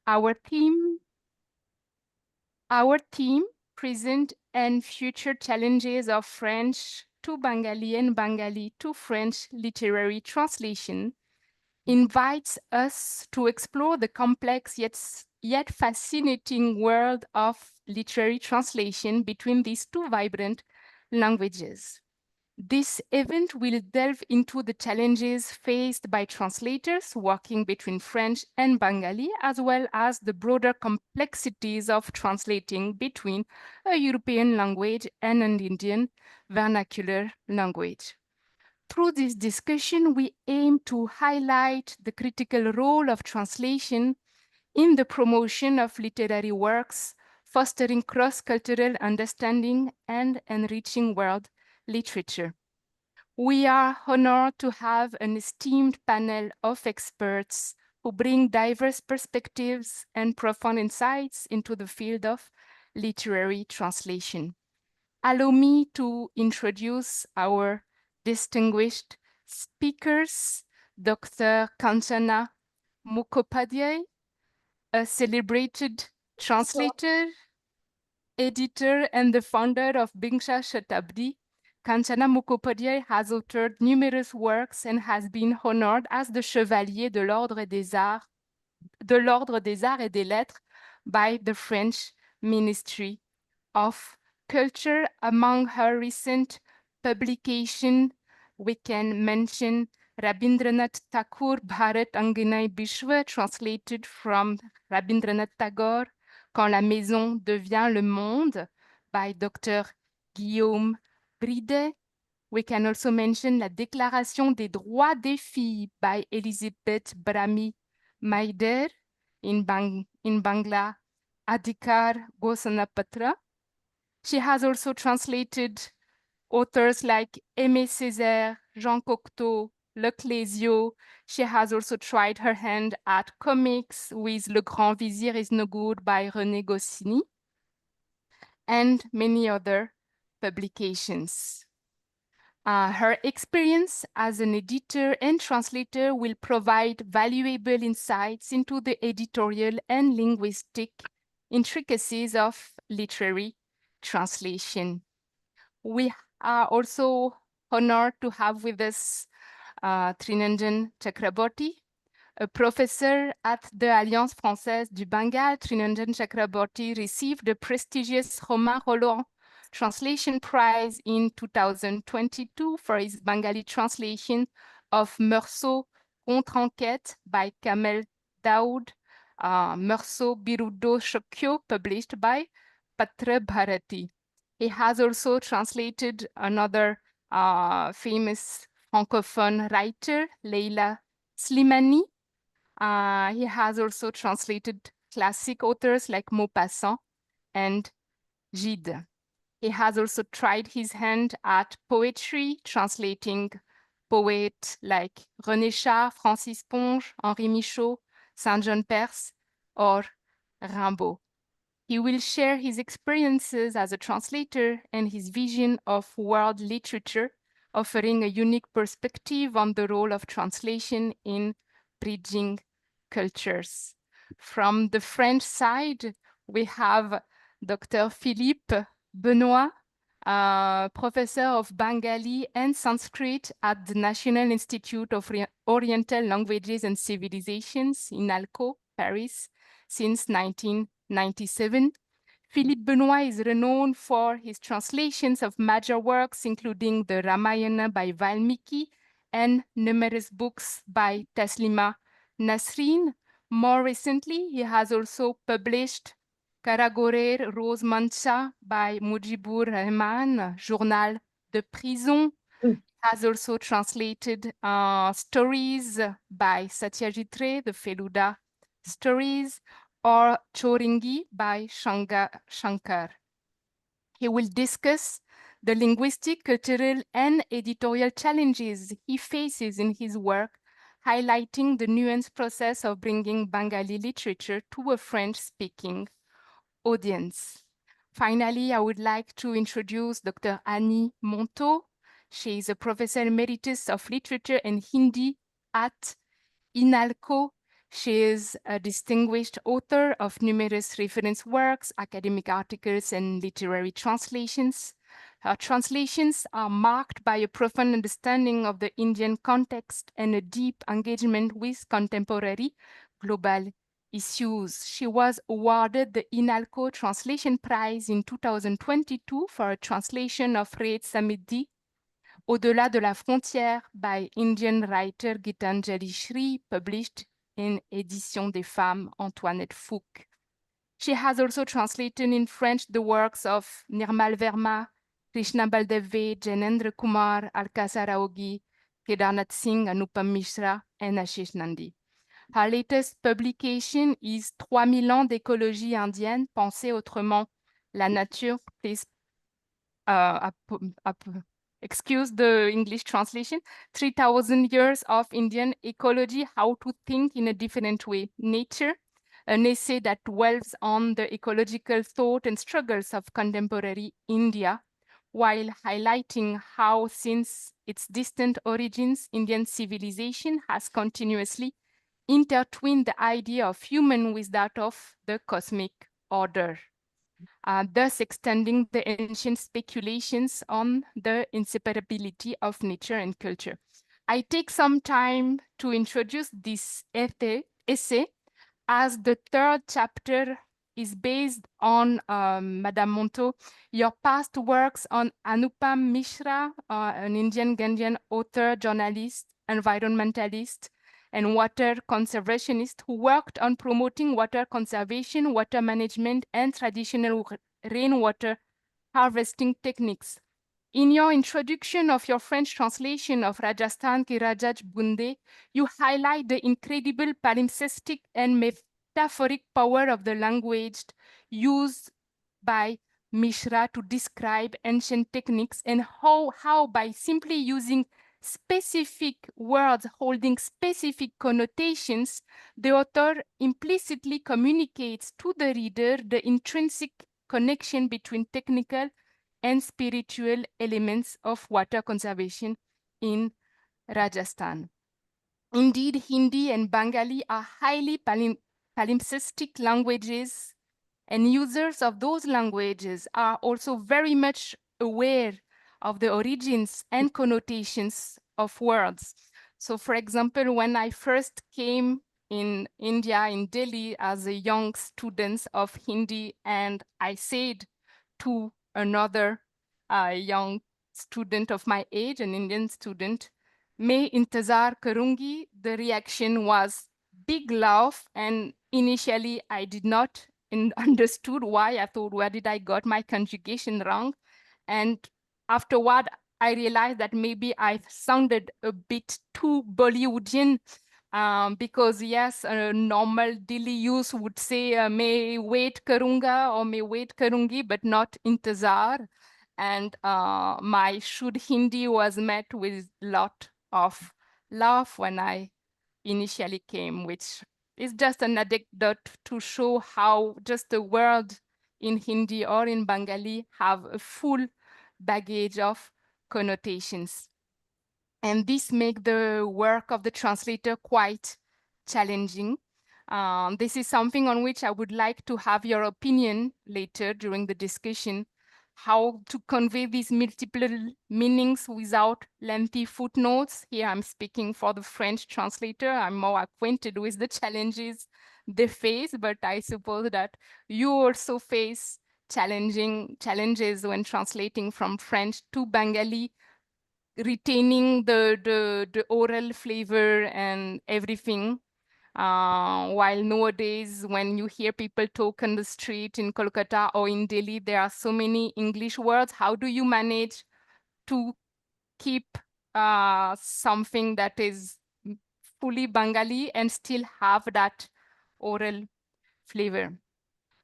Our theme, present and future challenges of French to Bengali and Bengali to French literary translation, invites us to explore the complex yet fascinating world of literary translation between these two vibrant languages. This event will delve into the challenges faced by translators working between French and Bengali, as well as the broader complexities of translating between a European language and an Indian vernacular language. Through this discussion, we aim to highlight the critical role of translation in the promotion of literary works, fostering cross-cultural understanding and enriching world literature. We are honored to have an esteemed panel of experts who bring diverse perspectives and profound insights into the field of literary translation. Allow me to introduce our distinguished speakers, Dr. Kanchana Mukhopadhyay, a celebrated translator, editor, and the founder of Bingsha Shatabdi. Kanchana Mukhopadhyay has authored numerous works and has been honored as the Chevalier de l'Ordre des Arts et des Lettres by the French Ministry of Culture. Among her recent publications, we can mention Rabindranath Tagore Bharat Anganai Bishwa, translated from Rabindranath Tagore, Quand la maison devient le monde, by Dr. Guillaume Bridet. We can also mention La Déclaration des droits des filles by Elizabeth Brahmi Maider, in Bangla, Adhikar Ghosanapatra. She has also translated authors like Aimé Césaire, Jean Cocteau, Le Clésio. She has also tried her hand at comics with Le Grand Vizir is No Good by René Goscinny, and many other publications. Her experience as an editor and translator will provide valuable insights into the editorial and linguistic intricacies of literary translation. We are also honored to have with us Trinanjan Chakraborty, a professor at the Alliance Française du Bengal. Trinanjan Chakraborty received the prestigious Romain Rolland Translation Prize in 2022 for his Bengali translation of Meursault Contre-enquête by Kamel Daoud, Meursault Biruddo Shokyo, published by Patra Bharati. He has also translated another famous Francophone writer, Leila Slimani. He has also translated classic authors like Maupassant and Gide. He has also tried his hand at poetry, translating poets like René Char, Francis Ponge, Henri Michaud, Saint John Perse, or Rimbaud. He will share his experiences as a translator and his vision of world literature, offering a unique perspective on the role of translation in bridging cultures. From the French side, we have Dr. Philippe Benoît, professor of Bengali and Sanskrit at the National Institute of Oriental Languages and Civilizations, INALCO, Paris, since 1997. Philippe Benoît is renowned for his translations of major works, including the Ramayana by Valmiki and numerous books by Taslima Nasreen. More recently, he has also published Karagorer Rose Mancha by Mujibur Rahman, Journal de Prison. Has also translated stories by Satyajit Ray, the Feluda stories, or Choringi by Shankar. He will discuss the linguistic, cultural, and editorial challenges he faces in his work, highlighting the nuanced process of bringing Bengali literature to a French-speaking audience. Finally, I would like to introduce Dr. Annie Montaut. She is a professor emeritus of literature and Hindi at INALCO. She is a distinguished author of numerous reference works, academic articles, and literary translations. Her translations are marked by a profound understanding of the Indian context and a deep engagement with contemporary global issues. She was awarded the INALCO Translation Prize in 2022 for a translation of Red Samedi, Au-delà de la frontière by Indian writer Gitanjali Shri, published in Édition des Femmes, Antoinette Fouque. She has also translated in French the works of Nirmal Verma, Krishna Baldev, Janendra Kumar, Alka Saraogi, Kedarnath Singh, Anupam Mishra, and Ashish Nandi. Her latest publication is 3000 ans d'écologie indienne, penser autrement la nature. Please excuse the English translation, 3000 years of Indian ecology, how to think in a different way. Nature, an essay that dwells on the ecological thought and struggles of contemporary India, while highlighting how, since its distant origins, Indian civilization has continuously intertwined the idea of human with that of the cosmic order. Thus extending the ancient speculations on the inseparability of nature and culture. I take some time to introduce this essay as the third chapter is based on Madame Montaut, your past works on Anupam Mishra, an Indian Ghanaian author, journalist, environmentalist, and water conservationist who worked on promoting water conservation, water management, and traditional rainwater harvesting techniques. In your introduction of your French translation of Rajasthan Ki Rajaj Bunde, you highlight the incredible palimpsestic and metaphoric power of the language used by Mishra to describe ancient techniques, and how by simply using specific words holding specific connotations, the author implicitly communicates to the reader the intrinsic connection between technical and spiritual elements of water conservation in Rajasthan. Indeed, Hindi and Bengali are highly palimpsestic languages, and users of those languages are also very much aware of the origins and connotations of words. So, for example, when I first came in India, in Delhi, as a young student of Hindi, and I said to another young student of my age, an Indian student, "Main intezar karungi," the reaction was big laugh, and initially I did not understood why. I thought, where did I got my conjugation wrong? And afterward, I realized that maybe I sounded a bit too Bollywoodian, because yes, a normal daily use would say may wait karunga or may wait karungi, but not intezar. And my should Hindi was met with lot of laugh when I initially came, which is just an anecdote to show how just the word in Hindi or in Bengali have a full baggage of connotations. And this makes the work of the translator quite challenging. This is something on which I would like to have your opinion later during the discussion, how to convey these multiple meanings without lengthy footnotes. Here I'm speaking for the French translator. I'm more acquainted with the challenges they face, but I suppose that you also face challenges when translating from French to Bengali, retaining the oral flavor and everything. While nowadays, when you hear people talk on the street in Kolkata or in Delhi, there are so many English words. How do you manage to keep something that is fully Bengali and still have that oral flavor?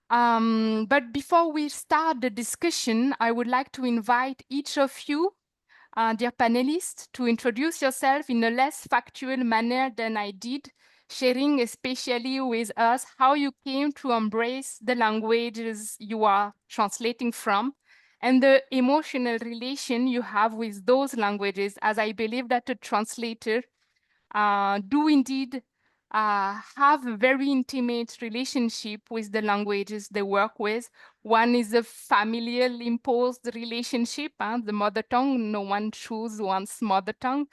But before we start the discussion, I would like to invite each of you, dear panelists, to introduce yourself in a less factual manner than I did, sharing especially with us how you came to embrace the languages you are translating from and the emotional relation you have with those languages, as I believe that a translator do indeed have a very intimate relationship with the languages they work with. One is a familial imposed relationship, the mother tongue. No one chooses one's mother tongue.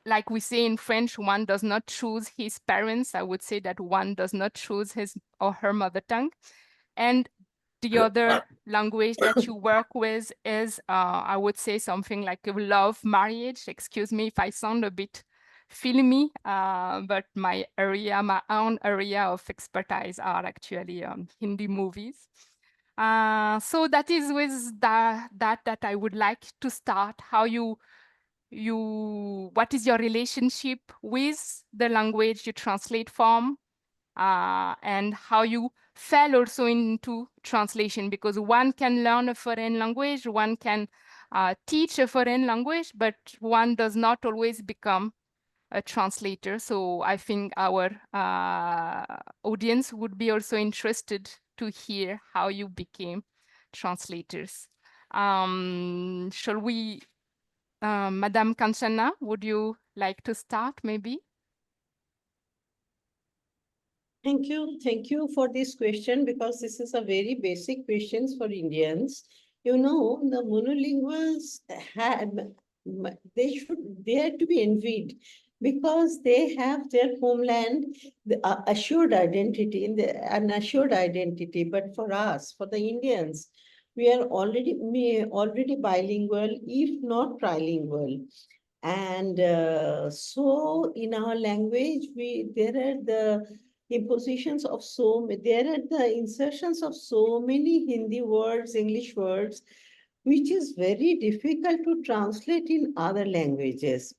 Like we say in French, one does not choose his parents. I would say that one does not choose his or her mother tongue. And the other language that you work with is, I would say, something like a love marriage. Excuse me if I sound a bit filmy, but my own area of expertise are actually Hindi movies. So that is with that I would like to start. How what is your relationship with the language you translate from, and how you fell also into translation, because one can learn a foreign language, one can teach a foreign language, but one does not always become a translator. So I think our audience would be also interested to hear how you became translators. Shall we, Madame Kanchana, would you like to start maybe? Thank you for this question, because this is a very basic question for Indians. You know, the monolinguals they are to be envied, because they have their homeland, the assured identity, an assured identity. But for us, for the Indians, we are already bilingual, if not trilingual. And so in our language, there are the impositions of there are the insertions of so many Hindi words, English words, which is very difficult to translate in other languages.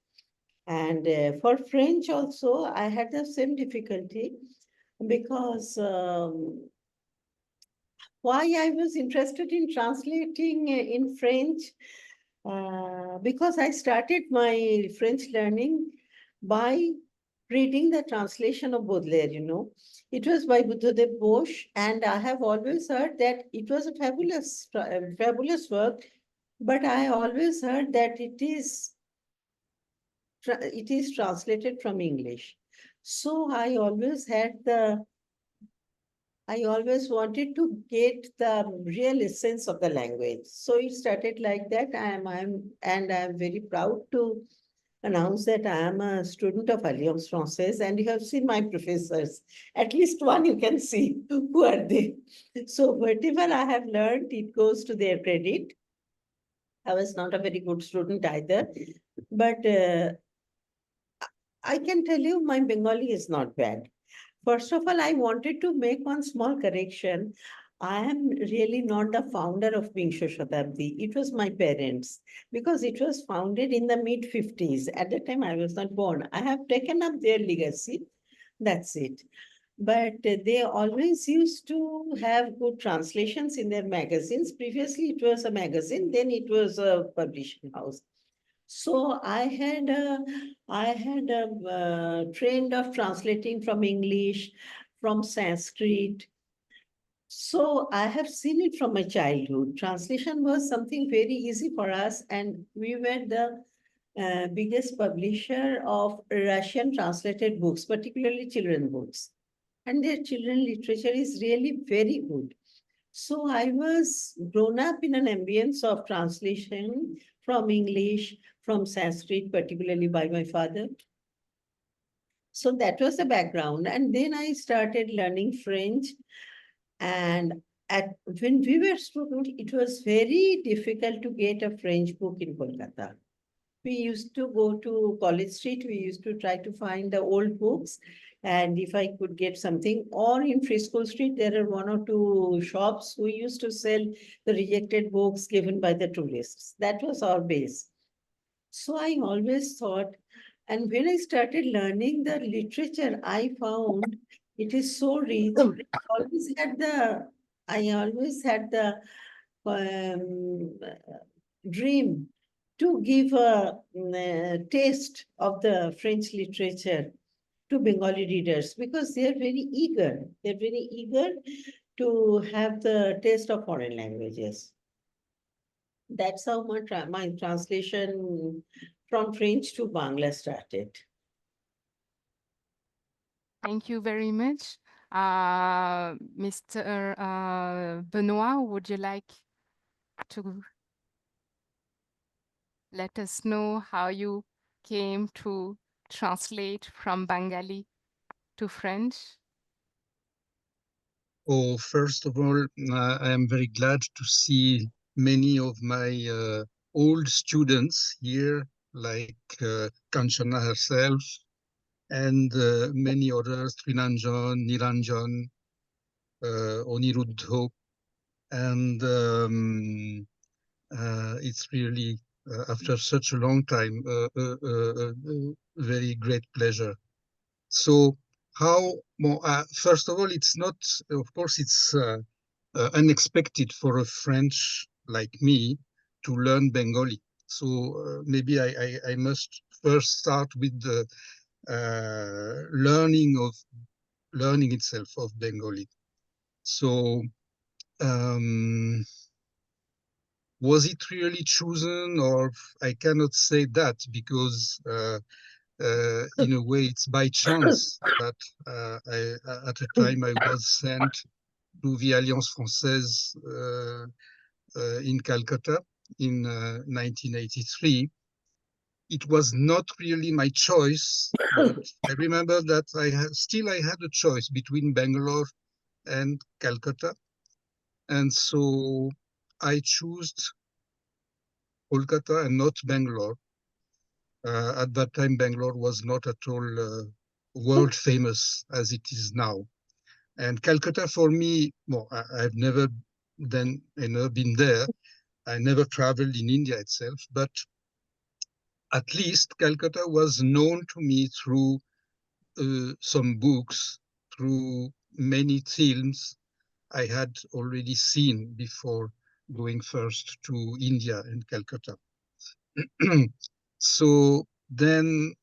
And for French also, I had the same difficulty, because why I was interested in translating in French, because I started my French learning by reading the translation of Baudelaire, you know. It was by Buddhadev Bose, and I have always heard that it was a fabulous work, but I always heard that it is translated from English. So I always wanted to get the real essence of the language. So it started like that. And I'm very proud to announce that I am a student of Alliance Française, and you have seen my professors. At least one you can see. Who are they? So whatever I have learned, it goes to their credit. I was not a very good student either, but I can tell you my Bengali is not bad. First of all, I wanted to make one small correction. I am really not the founder of Bingsha Shatabdi. It was my parents, because it was founded in the mid 50s. At the time, I was not born. I have taken up their legacy. That's it. But they always used to have good translations in their magazines. Previously, it was a magazine, then it was a publishing house. So I had a trend of translating from English, from Sanskrit. So I have seen it from my childhood. Translation was something very easy for us, and we were the biggest publisher of Russian translated books, particularly children books. And their children literature is really very good. So I was grown up in an ambience of translation from English, from Sanskrit, particularly by my father. So that was the background. And then I started learning French. And when we were students, it was very difficult to get a French book in Kolkata. We used to go to College Street. We used to try to find the old books. And if I could get something, or in Frisco Street, there are one or two shops who used to sell the rejected books given by the tourists. That was our base. So I always thought, and when I started learning the literature, I found it is so rich. I always had the dream to give a taste of the French literature to Bengali readers, because they are very eager. They're very eager to have the taste of foreign languages. That's how my translation from French to Bangla started. Thank you very much. Mr. Benoît, would you like to let us know how you came to translate from Bengali to French? Oh, first of all, I am very glad to see many of my old students here, like Kanchana herself, and many others, Trinanjan, Niranjan, Aniruddha, and it's really, after such a long time, a very great pleasure. So how, well, first of all, it's not, of course, it's unexpected for a French like me to learn Bengali. So maybe I must first start with the learning itself of Bengali. So um, was it really chosen, or I cannot say that because in a way it's by chance that at a time I was sent to the Alliance Française in Calcutta in 1983. It was not really my choice, but I remember that I had a choice between Bangalore and Calcutta, and so I chose Kolkata and not Bangalore. At that time, Bangalore was not at all world famous as it is now. And Calcutta for me, well, I've never been there. I never traveled in India itself, but at least Calcutta was known to me through some books, through many films I had already seen before going first to India and Calcutta. So then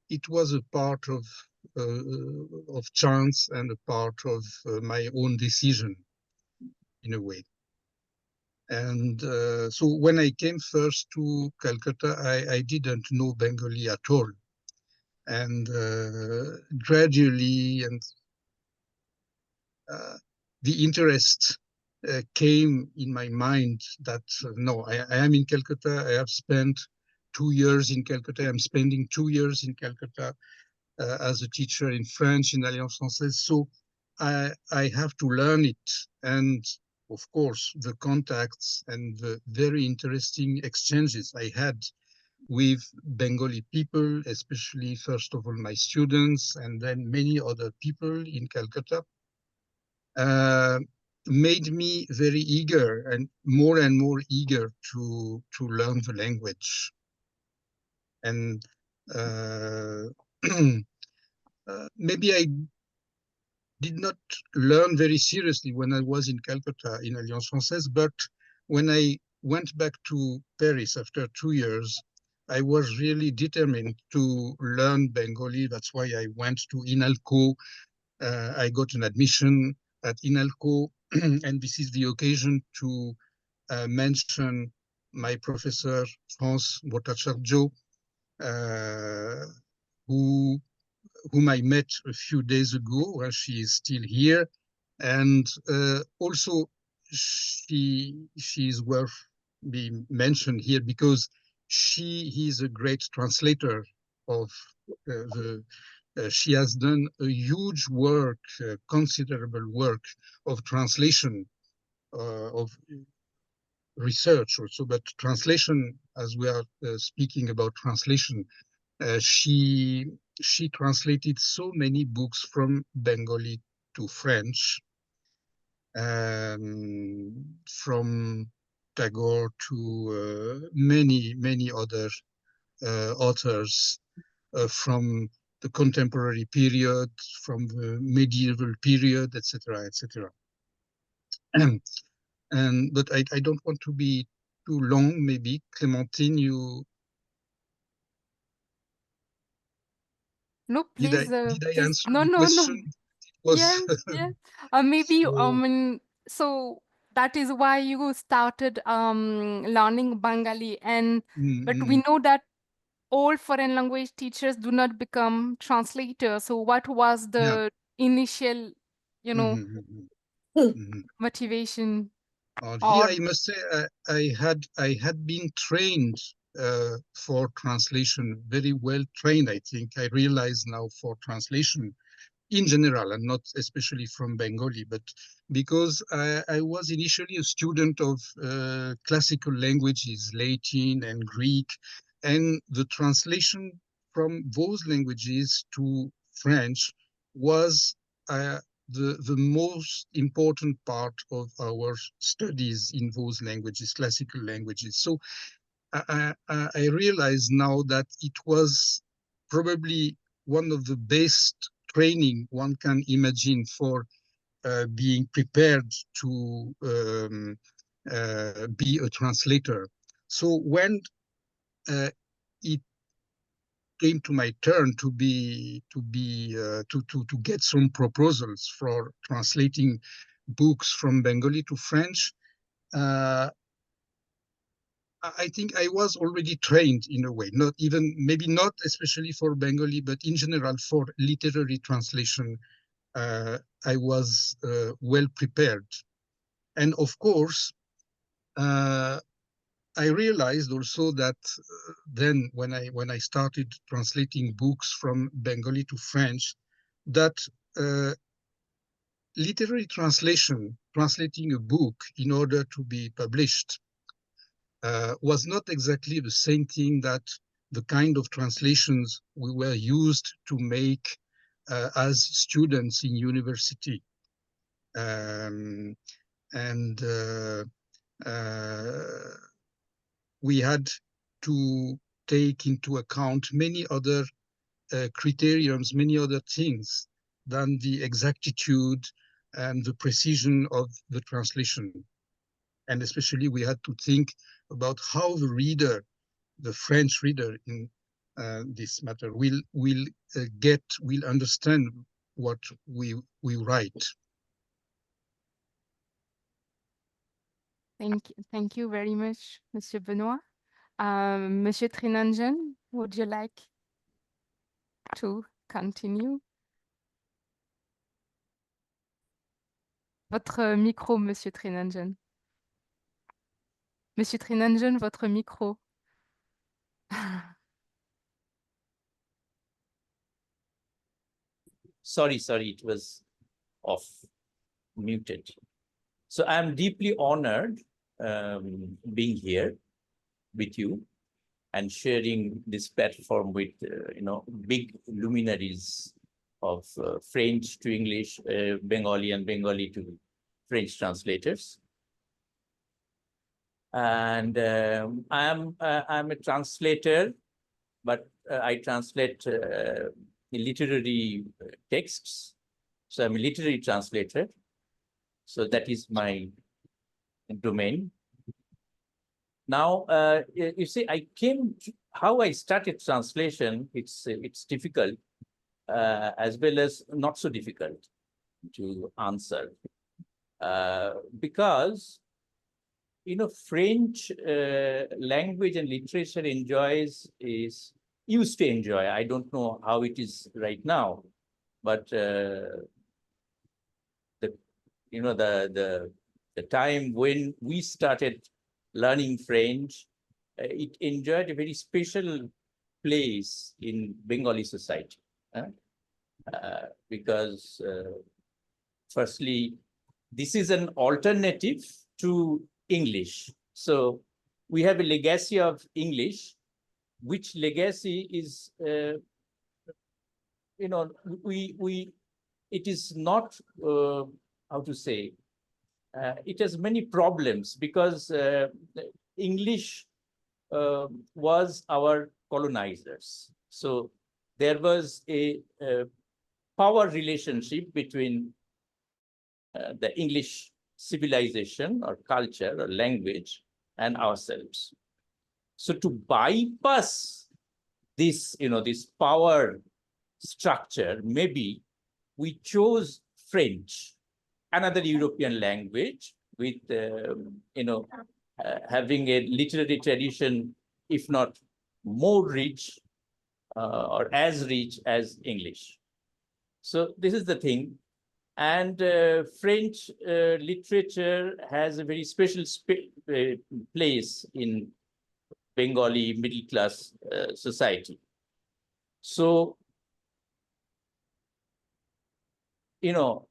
it was a part of chance and a part of my own decision in a way. And so when I came first to Calcutta, I didn't know Bengali at all. And gradually, and the interest came in my mind that no, I am in Calcutta. I have spent 2 years in Calcutta. I'm spending 2 years in Calcutta as a teacher in French in Alliance Française. So I have to learn it. And of course, the contacts and the very interesting exchanges I had with Bengali people, especially first of all my students, and then many other people in Calcutta, uh, made me very eager and more eager to learn the language. And uh, maybe I did not learn very seriously when I was in Calcutta in Alliance Française, but when I went back to Paris after 2 years, I was really determined to learn Bengali. That's why I went to INALCO. I got an admission at INALCO, and this is the occasion to mention my professor, France Botacharjo, uh, who whom I met a few days ago. She is still here, and also she is worth being mentioned here because she is a great translator of the. She has done a huge work, considerable work of translation, of research also, but translation, as we are speaking about translation, she translated so many books from Bengali to French, from Tagore to many other authors from the contemporary period, from the medieval period, etc., etc. And but I don't want to be too long. Maybe Clémentine, you No, please, did I please. answer No, the no, no. question? It was Yes, yes. Maybe, so. so that is why you started learning Bengali, and but we Mm, know that all foreign language teachers do not become translators. So what was Yeah. the initial, Mhm, mhm. motivation? Here, Or I must say, I had been trained for translation, very well trained. I think I realize now for translation in general, and not especially from Bengali, but because I was initially a student of classical languages, Latin and Greek, and the translation from those languages to French was the most important part of our studies in those languages, classical languages. So I realize now that it was probably one of the best training one can imagine for being prepared to be a translator. So when it came to my turn to get some proposals for translating books from Bengali to French, uh, I think I was already trained in a way, not even, maybe not especially for Bengali, but in general for literary translation, I was well prepared. And of course, uh, I realized also that then when I started translating books from Bengali to French, that literary translation, translating a book in order to be published, was not exactly the same thing that the kind of translations we were used to make as students in university. Um, and we had to take into account many other criterions, many other things than the exactitude and the precision of the translation. And especially we had to think about how the reader, the French reader in this matter, will understand what we write. Thank you very much, Monsieur Benoît. Monsieur Trinanjan, would you like to continue? Votre micro, Monsieur Trinanjan. Monsieur Trinanjan, votre micro. Sorry, it was off, muted. So I'm deeply honored being here with you and sharing this platform with, big luminaries of French to English, Bengali and Bengali to French translators. And I'm a translator, but I translate literary texts. So I'm a literary translator. So that is my domain. Now, you see, how I started translation, it's difficult as well as not so difficult to answer. Because, French language and literature used to enjoy. I don't know how it is right now, but the time when we started learning French, it enjoyed a very special place in Bengali society. Because firstly, this is an alternative to English. So we have a legacy of English, which legacy is, it is not, how to say, it has many problems because English was our colonizers. So there was a power relationship between the English civilization or culture or language and ourselves. So to bypass this, this power structure, maybe we chose French, another European language with, having a literary tradition, if not more rich or as rich as English. So this is the thing. And French literature has a very special place in Bengali middle class society. So, you know,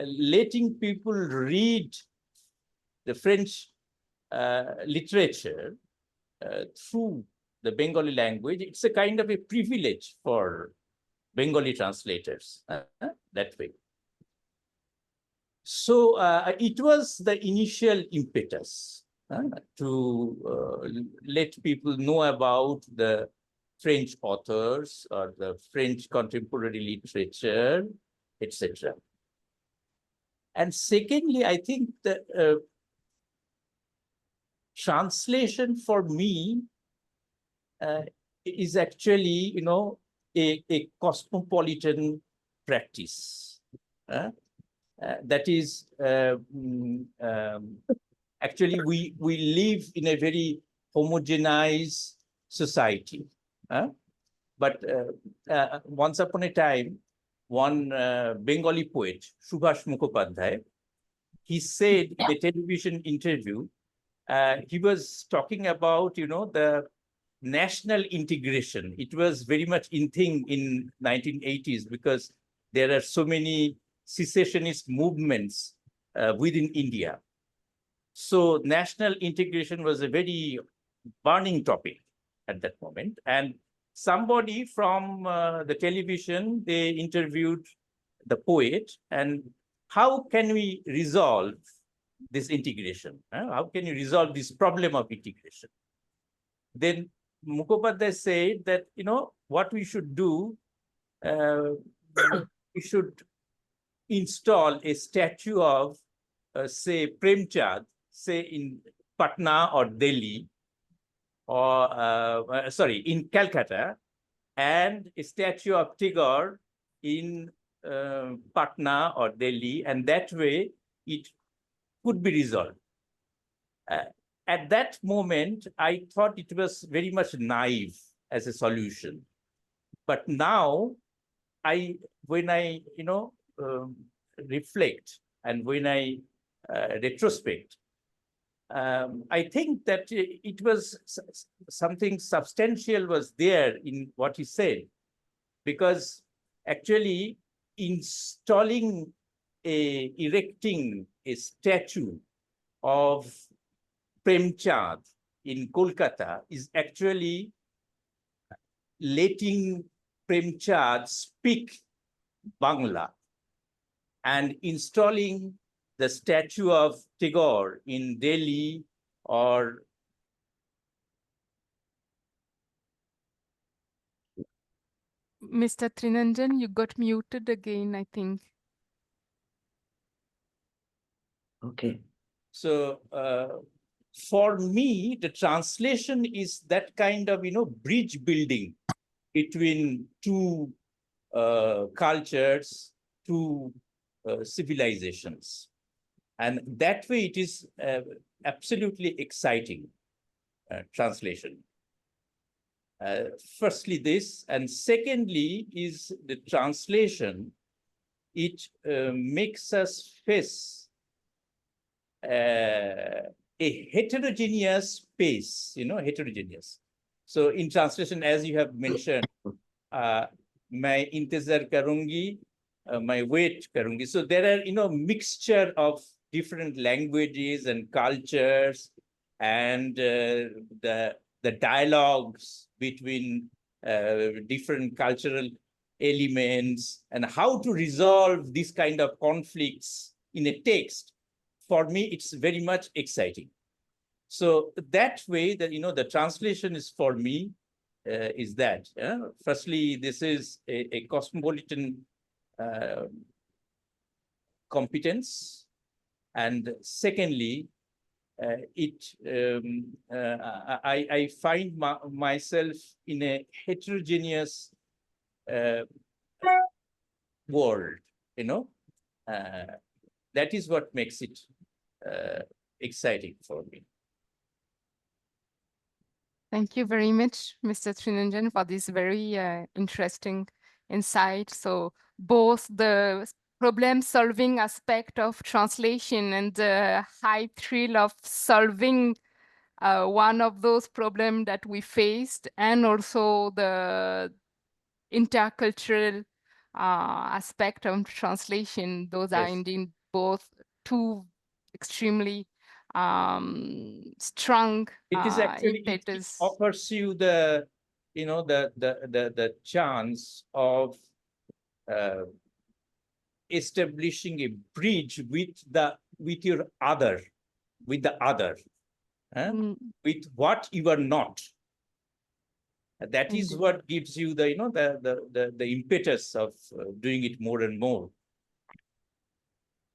letting people read the French literature through the Bengali language, it's a kind of a privilege for Bengali translators that way. So it was the initial impetus to let people know about the French authors or the French contemporary literature, etc. And secondly, I think the translation for me is actually, you know, a cosmopolitan practice. That is, actually, we live in a very homogenized society. But once upon a time, one Bengali poet, Subhash Mukhopadhyay, he said in a television interview, he was talking about, you know, the national integration. It was very much in thing in 1980s because there are so many secessionist movements within India. So national integration was a very burning topic at that moment. And somebody from the television, they interviewed the poet, and how can we resolve this integration? How can you resolve this problem of integration? Then Mukhopadhyay said that, you know, what we should do, we should install a statue of, say, Premchand, say in Patna or Delhi, or sorry, in Calcutta, and a statue of Tagore in Patna or Delhi, and that way it could be resolved. At that moment, I thought it was very much naive as a solution. But now, when I reflect and when I retrospect, I think that it was something substantial was there in what he said, because actually erecting a statue of Premchand in Kolkata is actually letting Premchand speak Bangla, and installing the statue of Tagore in Delhi or Mr. Trinanjan, you got muted again, I think. Okay. so. For me, the translation is that kind of, bridge building between two cultures, two civilizations. And that way it is absolutely exciting translation. Firstly, this, and secondly is the translation. It makes us face a heterogeneous space, heterogeneous. So in translation, as you have mentioned, my intezar karungi, my wait karungi. So there are, mixture of different languages and cultures, and the dialogues between different cultural elements, and how to resolve this kind of conflicts in a text. For me, it's very much exciting. So that way, that the translation is for me is that. Firstly, this is a cosmopolitan competence, and secondly, I find myself in a heterogeneous world. That is what makes it exciting for me. Thank you very much, Mr. Trinanjan, for this very interesting insight. So both the problem-solving aspect of translation and the high thrill of solving one of those problems that we faced, and also the intercultural aspect of translation. Those are Yes. indeed both two extremely strong It is actually, it impetus. offers you the, you know, the chance of establishing a bridge with your other, with the other, with what you are not. That is Indeed. what gives you the, you know, the impetus of doing it more and more.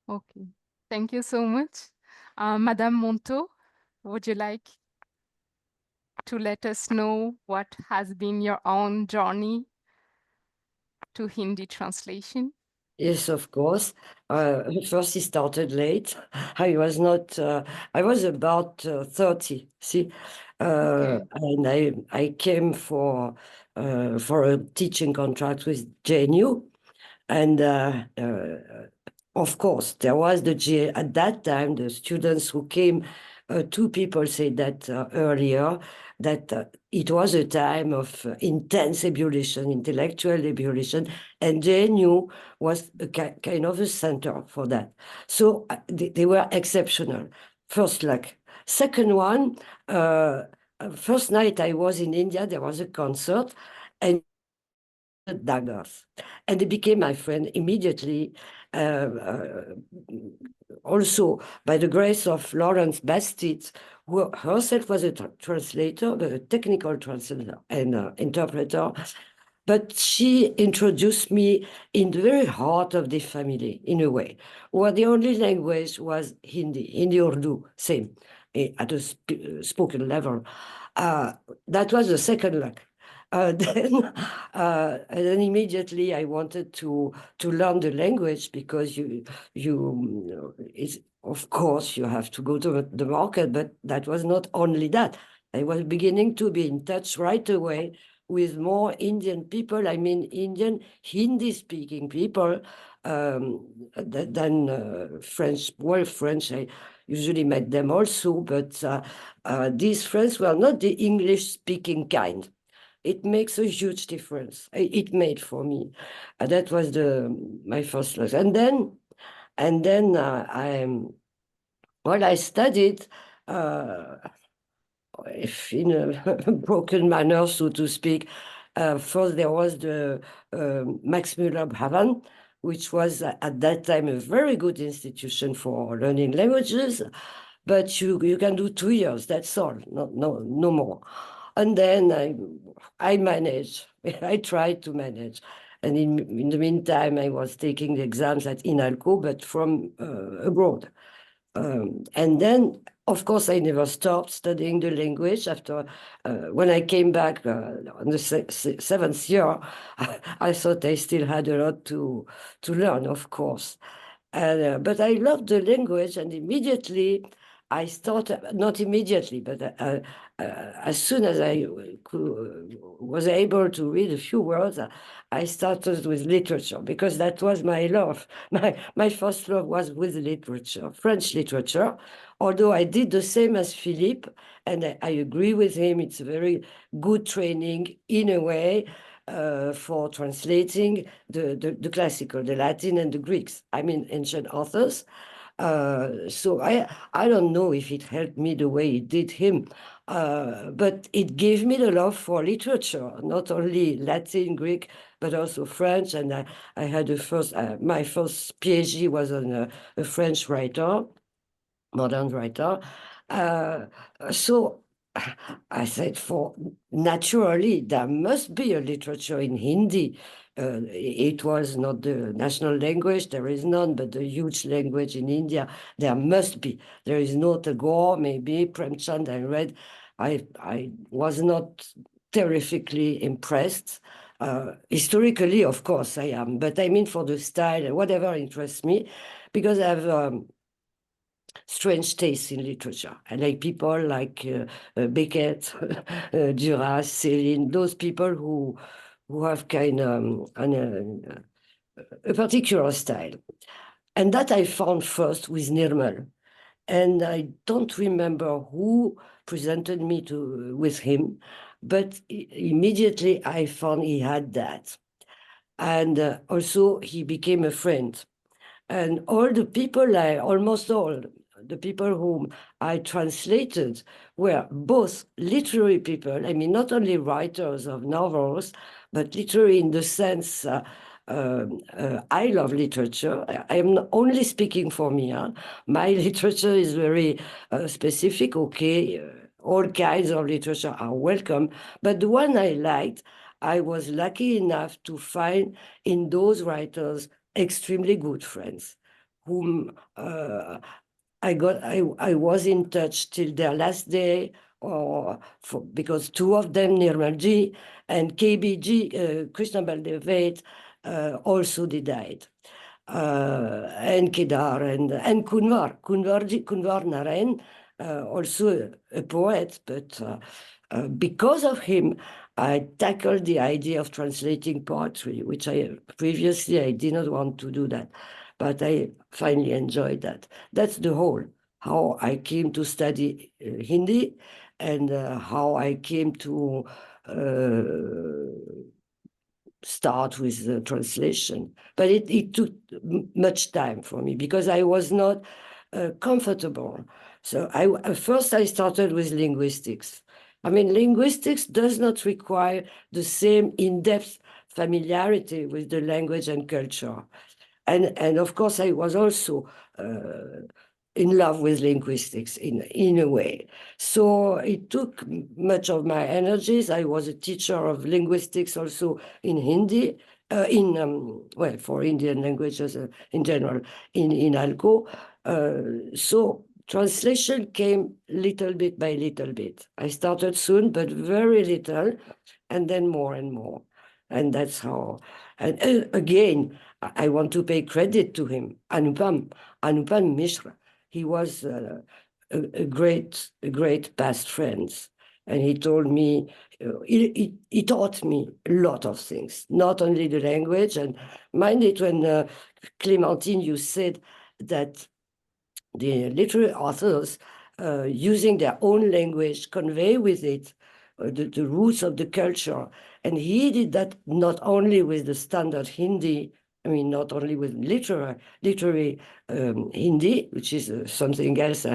Okay, thank you so much. Madame Montaut, would you like to let us know what has been your own journey to Hindi translation? Yes, of course. First, it started late. I was not. I was about 30. See, Okay. and I came for a teaching contract with JNU, and of course there was at that time the students who came. Two people said that earlier, that it was a time of intense ebullition, intellectual ebullition, and JNU was a kind of a center for that. So they were exceptional. First luck. Second one, first night I was in India, there was a concert, and daggers, and they became my friend immediately. Also, by the grace of Lawrence Bastide, who herself was a translator, a technical translator and interpreter, but she introduced me in the very heart of the family, in a way, where the only language was Hindi Urdu, same, at a spoken level. That was the second luck. Then immediately I wanted to learn the language, because of course you have to go to the market, but that was not only that. I was beginning to be in touch right away with more Indian people, I mean Indian Hindi-speaking people, than French. Well, French, I usually met them also, but these friends were not the English-speaking kind. It makes a huge difference. It made for me. That was my first loss. And then I studied if in a broken manner, so to speak. First, there was the Max Müller Bhavan, which was at that time a very good institution for learning languages, but you can do 2 years, that's all, no more. And then I managed, I tried to manage. And in the meantime, I was taking the exams at INALCO, but from abroad. And then, of course, I never stopped studying the language. After, when I came back on the seventh year, I thought I still had a lot to learn, of course. And, but I loved the language, and immediately I started, not immediately, but as soon as I was able to read a few words, I started with literature, because that was my love. My first love was with literature, French literature, although I did the same as Philippe, and I agree with him. It's a very good training in a way for translating the classical, the Latin and the Greeks, I mean ancient authors. So I don't know if it helped me the way it did him, but it gave me the love for literature, not only Latin, Greek, but also French. And I had my first PhD was on a French writer, modern writer. So I said, naturally, there must be a literature in Hindi. It was not the national language, there is none, but a huge language in India, there must be. There is no Tagore, maybe Premchand I read. I was not terrifically impressed. Historically, of course, I am, but I mean for the style, whatever interests me, because strange taste in literature. I like people like Beckett, Duras, Céline, those people who have kind of a particular style. And that I found first with Nirmal. And I don't remember who presented me with him, but immediately I found he had that. And also he became a friend. And all the people, almost all the people whom I translated were both literary people. I mean, not only writers of novels, but literary in the sense I love literature. I am only speaking for me. Huh? My literature is very specific. Okay, all kinds of literature are welcome. But the one I liked, I was lucky enough to find in those writers extremely good friends whom I was in touch till their last day, because two of them, Nirmalji and KBG, Krishna Baldev, also they died. And Kedar and Kunvar Narayan, also a poet, but because of him, I tackled the idea of translating poetry, which previously I did not want to do that, but I finally enjoyed that. That's the whole, how I came to study Hindi and how I came to start with the translation. But it took much time for me because I was not comfortable. So first I started with linguistics. I mean, linguistics does not require the same in-depth familiarity with the language and culture. And of course, I was also in love with linguistics in a way. So it took much of my energies. I was a teacher of linguistics also in Hindi, for Indian languages in general, in INALCO. So translation came little bit by little bit. I started soon, but very little, and then more and more. And that's how, and again, I want to pay credit to him, Anupam Mishra. He was a great past friend. And he told me, he taught me a lot of things, not only the language. And mind it, when Clémentine, you said that the literary authors, using their own language, convey with it the roots of the culture. And he did that not only with the standard Hindi, I mean, not only with literary Hindi, which is something else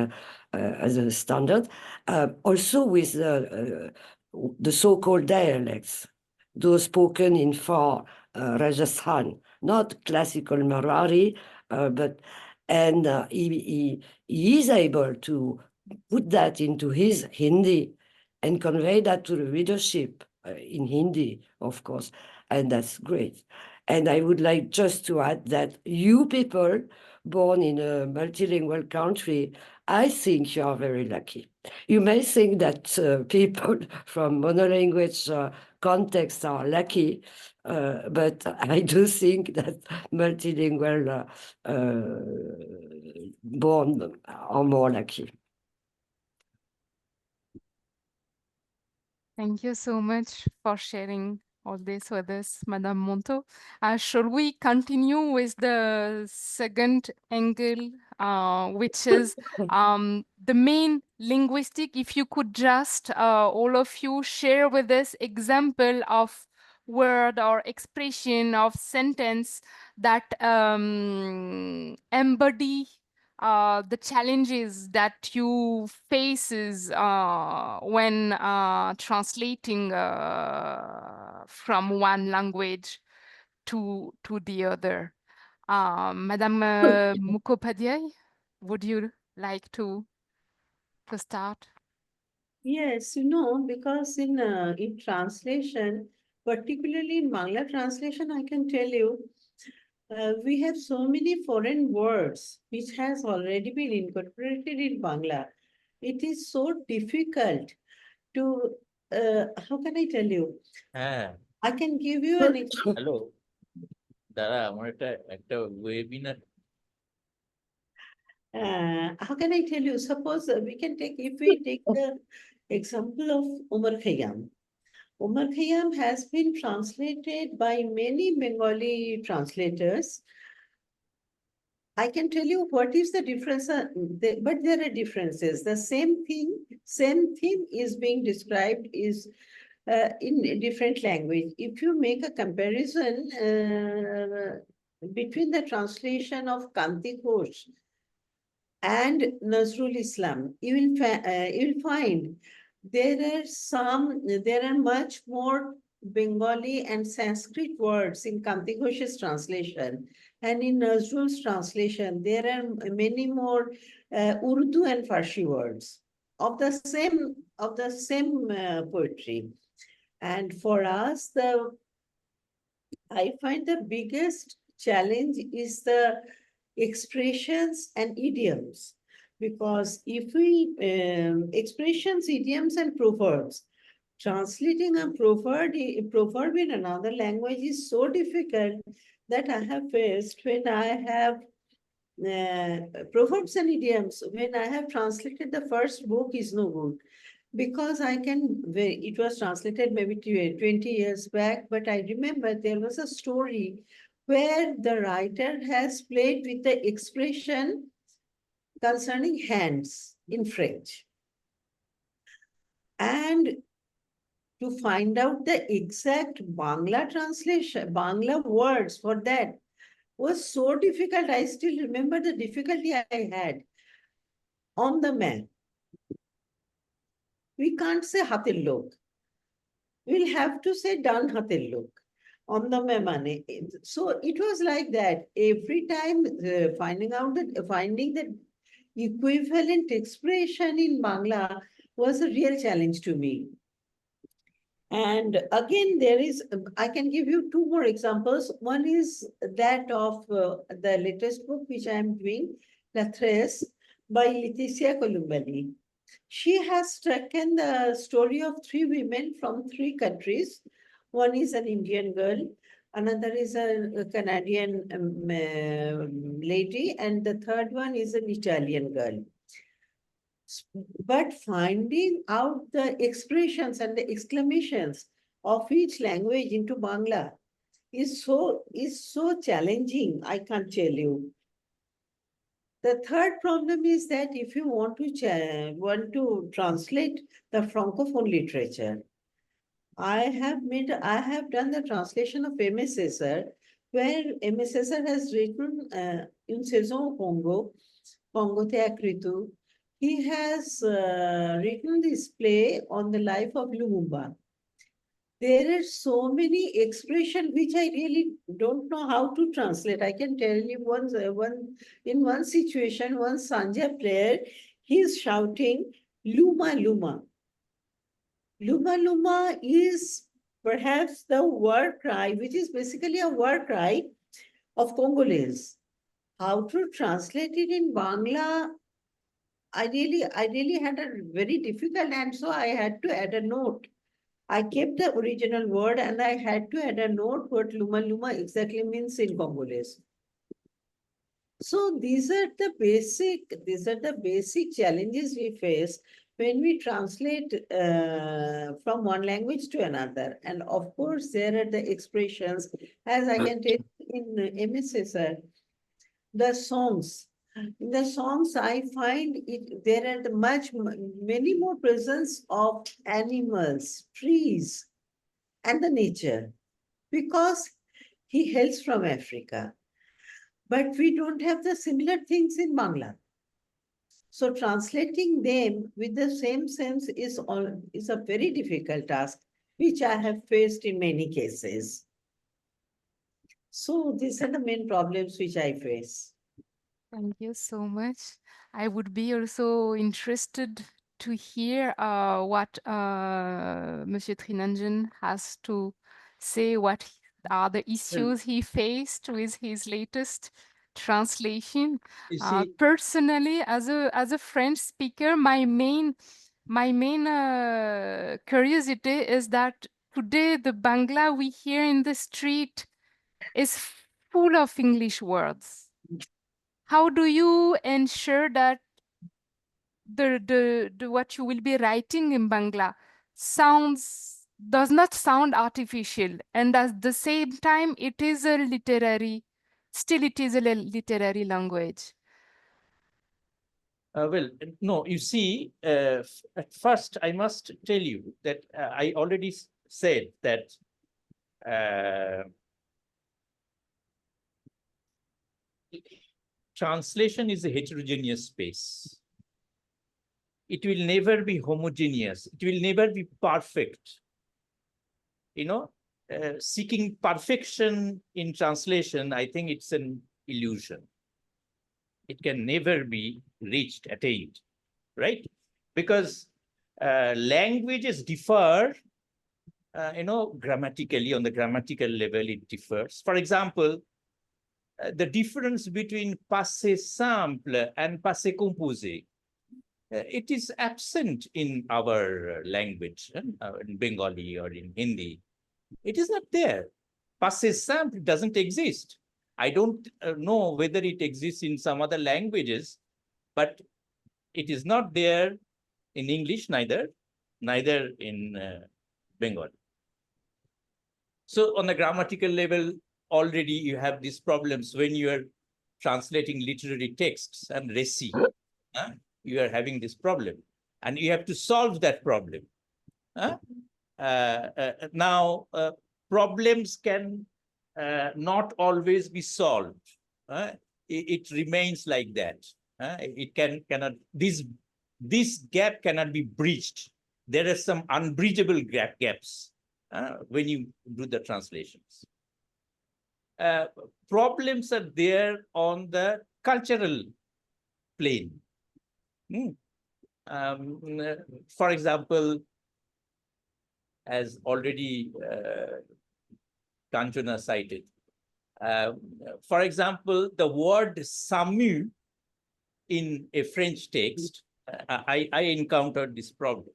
as a standard, also with the so-called dialects, those spoken in far Rajasthan, not classical Marathi, but he is able to put that into his Hindi and convey that to the readership in Hindi, of course, and that's great. And I would like just to add that you people born in a multilingual country, I think you are very lucky. You may think that people from monolanguage contexts are lucky, but I do think that multilingual born are more lucky. Thank you so much for sharing all this with us, Madame Montaut. Shall we continue with the second angle, which is the main linguistic? If you could just, all of you, share with us example of word or expression of sentence that embody the challenges that you faces when translating from one language to the other. Madame Mukhopadhyay, would you like to start? Yes, because in translation, particularly in Bangla translation, I can tell you, we have so many foreign words which has already been incorporated in Bangla. It is so difficult to, how can I tell you? I can give you an example. Hello দাঁড়া আমার একটা webinar How can I tell you? Suppose we can take, if we take the example of Umar Khayyam. Umar Khayyam has been translated by many Bengali translators. I can tell you what is the difference, but there are differences. The same theme is being described is in a different language. If you make a comparison between the translation of Kanti Ghosh and Nazrul Islam, you will find there are much more Bengali and Sanskrit words in Kanti Ghosh's translation, and in Nazrul's translation there are many more Urdu and Farsi words of the same poetry. And for us, I find the biggest challenge is the expressions and idioms. Because if we, expressions, idioms, and proverbs, translating a proverb in another language is so difficult that I have faced when I have proverbs and idioms, when I have translated the first book is no good. Because it was translated maybe 20 years back, but I remember there was a story where the writer has played with the expression concerning hands in French. And to find out the exact Bangla translation, Bangla words for that was so difficult. I still remember the difficulty I had on the map. We can't say hatil lok. We'll have to say dan hatil lok on the memane. So it was like that. Every time finding the equivalent expression in Bangla was a real challenge to me. And again, I can give you two more examples. One is that of the latest book, which I am doing, La Tres, by Leticia Columbali. She has taken the story of three women from three countries. One is an Indian girl, another is a Canadian lady, and the third one is an Italian girl. But finding out the expressions and the exclamations of each language into Bangla is so challenging, I can't tell you. The third problem is that if you want to translate the Francophone literature, I have done the translation of M.S. Cesar, where M.S. Cesar has written Une saison au Congo Te Akritu. He has written this play on the life of Lumumba. There are so many expressions which I really don't know how to translate. I can tell you in one situation, one Sanja player, he's shouting, Luma, Luma. Luma, Luma is perhaps the war cry, which is basically a war cry of Congolese. How to translate it in Bangla, I really had a very difficult, and so I had to add a note. I kept the original word and I had to add a note what Luma Luma exactly means in Congolese. So these are the basic challenges we face when we translate from one language to another. And of course, there are the expressions, as I can tell in MSSR, the songs. In the songs, I find there are many more presence of animals, trees, and the nature, because he hails from Africa. But we don't have the similar things in Bangla. So translating them with the same sense is a very difficult task, which I have faced in many cases. So these are the main problems which I face. Thank you so much. I would be also interested to hear what Monsieur Trinanjan has to say, what are the issues he faced with his latest translation. Personally, as a French speaker, my main curiosity is that today the Bangla we hear in the street is full of English words. how do you ensure that the what you will be writing in Bangla does not sound artificial, and at the same time it is a literary language? Well, no, you see, at first I must tell you that I already said that translation is a heterogeneous space. It will never be homogeneous. It will never be perfect. You know, seeking perfection in translation, I think it's an illusion. It can never be reached, attained, right? Because languages differ, grammatically, on the grammatical level, it differs. For example, the difference between passé simple and passé composé, it is absent in our language, in Bengali or in Hindi. It is not there. Passé simple doesn't exist. I don't know whether it exists in some other languages, but it is not there in English, neither in Bengali. So on the grammatical level, already you have these problems when you are translating literary texts and récits. You are having this problem, and you have to solve that problem. Now, problems can not always be solved. It remains like that. It cannot. This gap cannot be breached. There are some unbreachable gaps when you do the translations. Problems are there on the cultural plane. For example, as already Kanchana cited, for example, the word SAMU in a French text, I encountered this problem.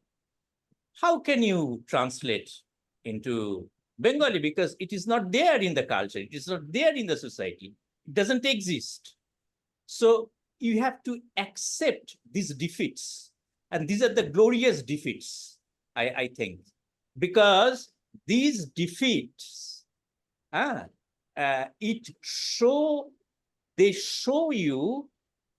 How can you translate into Bengali? Because it is not there in the culture, it is not there in the society, it doesn't exist. So you have to accept these defeats. And these are the glorious defeats, I think, because these defeats, they show you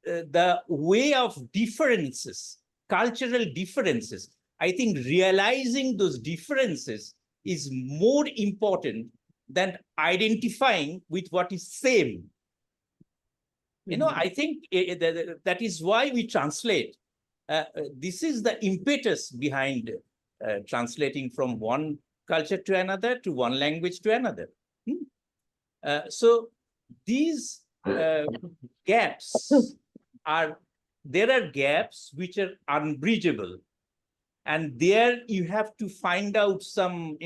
the way of differences, cultural differences. I think realizing those differences is more important than identifying with what is same. I think that is why we translate. This is the impetus behind translating from one culture to another, to one language to another. So these gaps there are gaps which are unbridgeable, and there you have to find out some,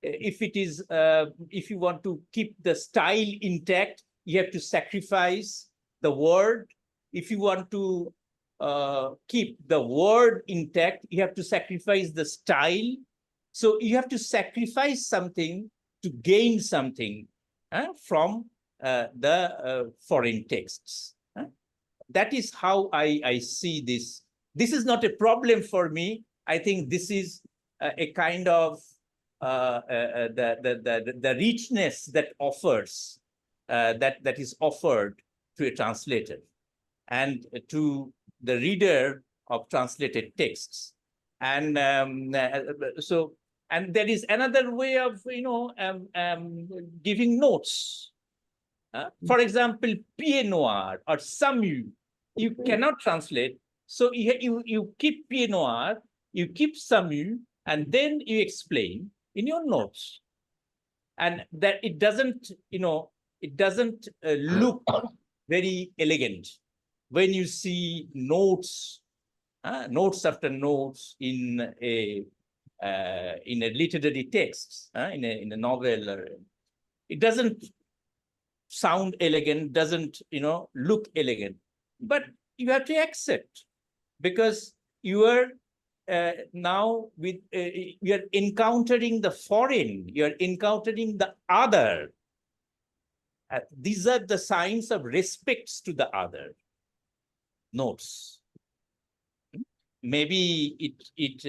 if it is, if you want to keep the style intact, you have to sacrifice the word. If you want to keep the word intact, you have to sacrifice the style. So you have to sacrifice something to gain something from the foreign texts. That is how I see this. This is not a problem for me. I think this is a kind of the richness that offers, that is offered to a translator and to the reader of translated texts. And so, and there is another way of, giving notes. For example, Pied Noir or Samu, you cannot translate. So you keep Pied Noir, you keep Samu, and then you explain in your notes. And that it doesn't, look very elegant when you see notes, notes after notes in a literary text, in a novel. It doesn't sound elegant, doesn't look elegant, but you have to accept, because you are now with you are encountering the foreign, you are encountering the other, These are the signs of respects to the other. Notes. Maybe it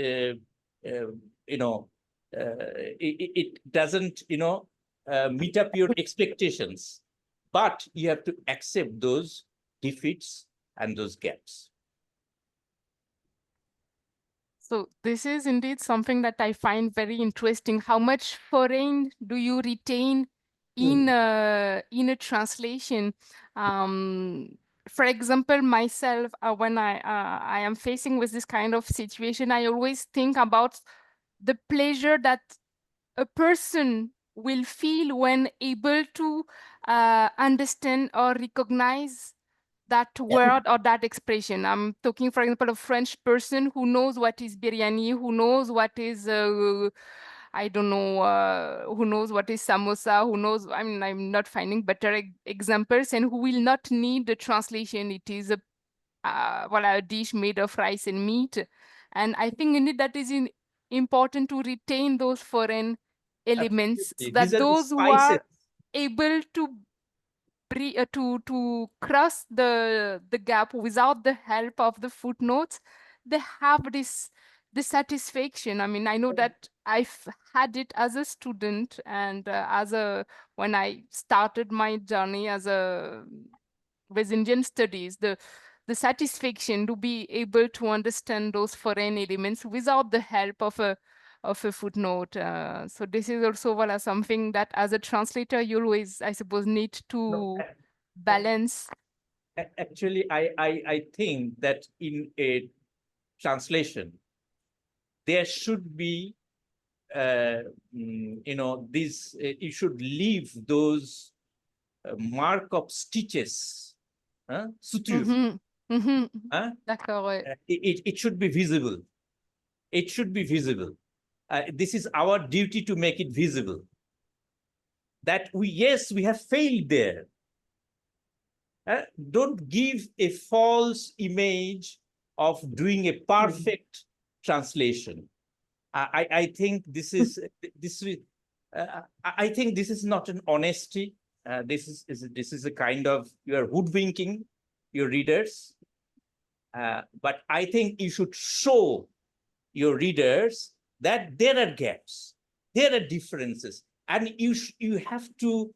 doesn't meet up your expectations, but you have to accept those defeats and those gaps. So this is indeed something that I find very interesting. How much foreign do you retain in a translation? For example, myself, when I am facing with this kind of situation, I always think about the pleasure that a person will feel when able to understand or recognize that word or that expression. I'm talking, for example, a French person who knows what is biryani, who knows what is, I don't know, who knows what is samosa, who knows, I mean, I'm not finding better examples, and who will not need the translation. It is a dish made of rice and meat. And I think indeed that is important to retain those foreign elements, so These that are the those who spices. are able to cross the gap without the help of the footnotes, they have this satisfaction. I mean, I know that I've had it as a student, and when I started my journey as a with Indian studies, the satisfaction to be able to understand those foreign elements without the help of a footnote. So this is also something that as a translator you always, I suppose, need to balance. Actually, I think that in a translation, there should be, you should leave those mark of stitches, suture. D'accord, ouais. It should be visible. It should be visible. This is our duty to make it visible. That we have failed there. Don't give a false image of doing a perfect translation. I think this is I think this is not an honesty. This is a kind of, you are hoodwinking your readers. But I think you should show your readers that there are gaps, there are differences, and you have to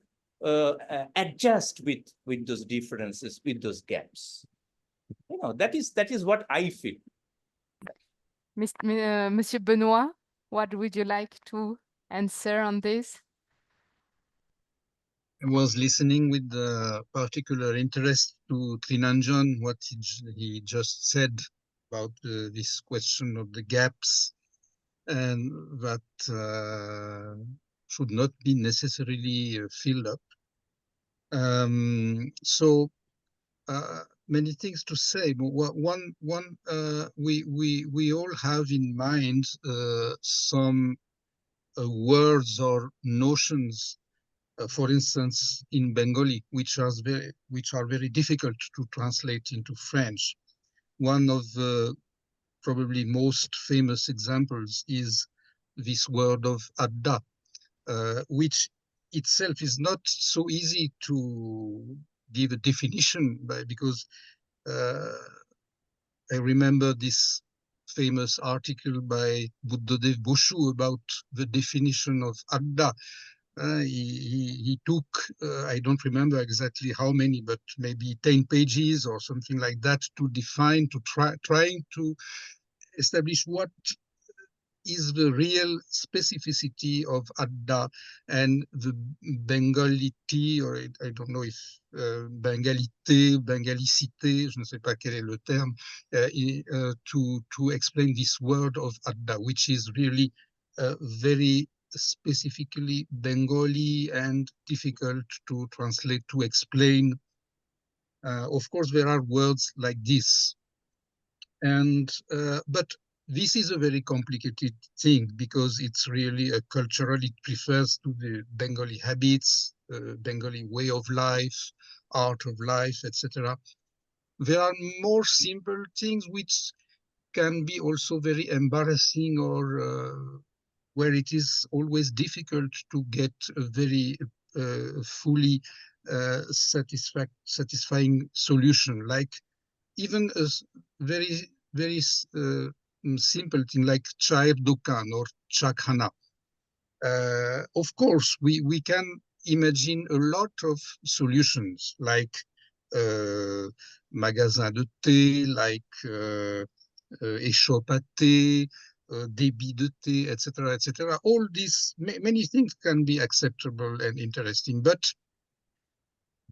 adjust with those differences, with those gaps. That is what I feel. Monsieur Benoît, what would you like to answer on this? I was listening with particular interest to Trinanjan, what he just said about this question of the gaps, and that should not be necessarily filled up. So many things to say, but we all have in mind some words or notions, for instance, in Bengali, which are very difficult to translate into French. One of the probably most famous examples is this word of adda, which itself is not so easy to give a definition because I remember this famous article by Buddhadev Boshu about the definition of adda. He took, I don't remember exactly how many, but maybe 10 pages or something like that to define, trying to establish what is the real specificity of adda and the Bengalite, or I don't know if Bengalite, Bengalicité, je ne sais pas quel est le terme, to explain this word of adda, which is really very specifically Bengali and difficult to translate, to explain. Of course, there are words like this, but this is a very complicated thing because it's really a cultural, it refers to the Bengali habits, Bengali way of life, art of life, etc. There are more simple things which can be also very embarrassing, or where it is always difficult to get a very fully satisfying solution, like even a very, very simple thing like chair dukan or chakhana. Of course, we can imagine a lot of solutions like magasin de thé, like échoppe à thé, débit de thé, etc., etc. All these, many things can be acceptable and interesting, but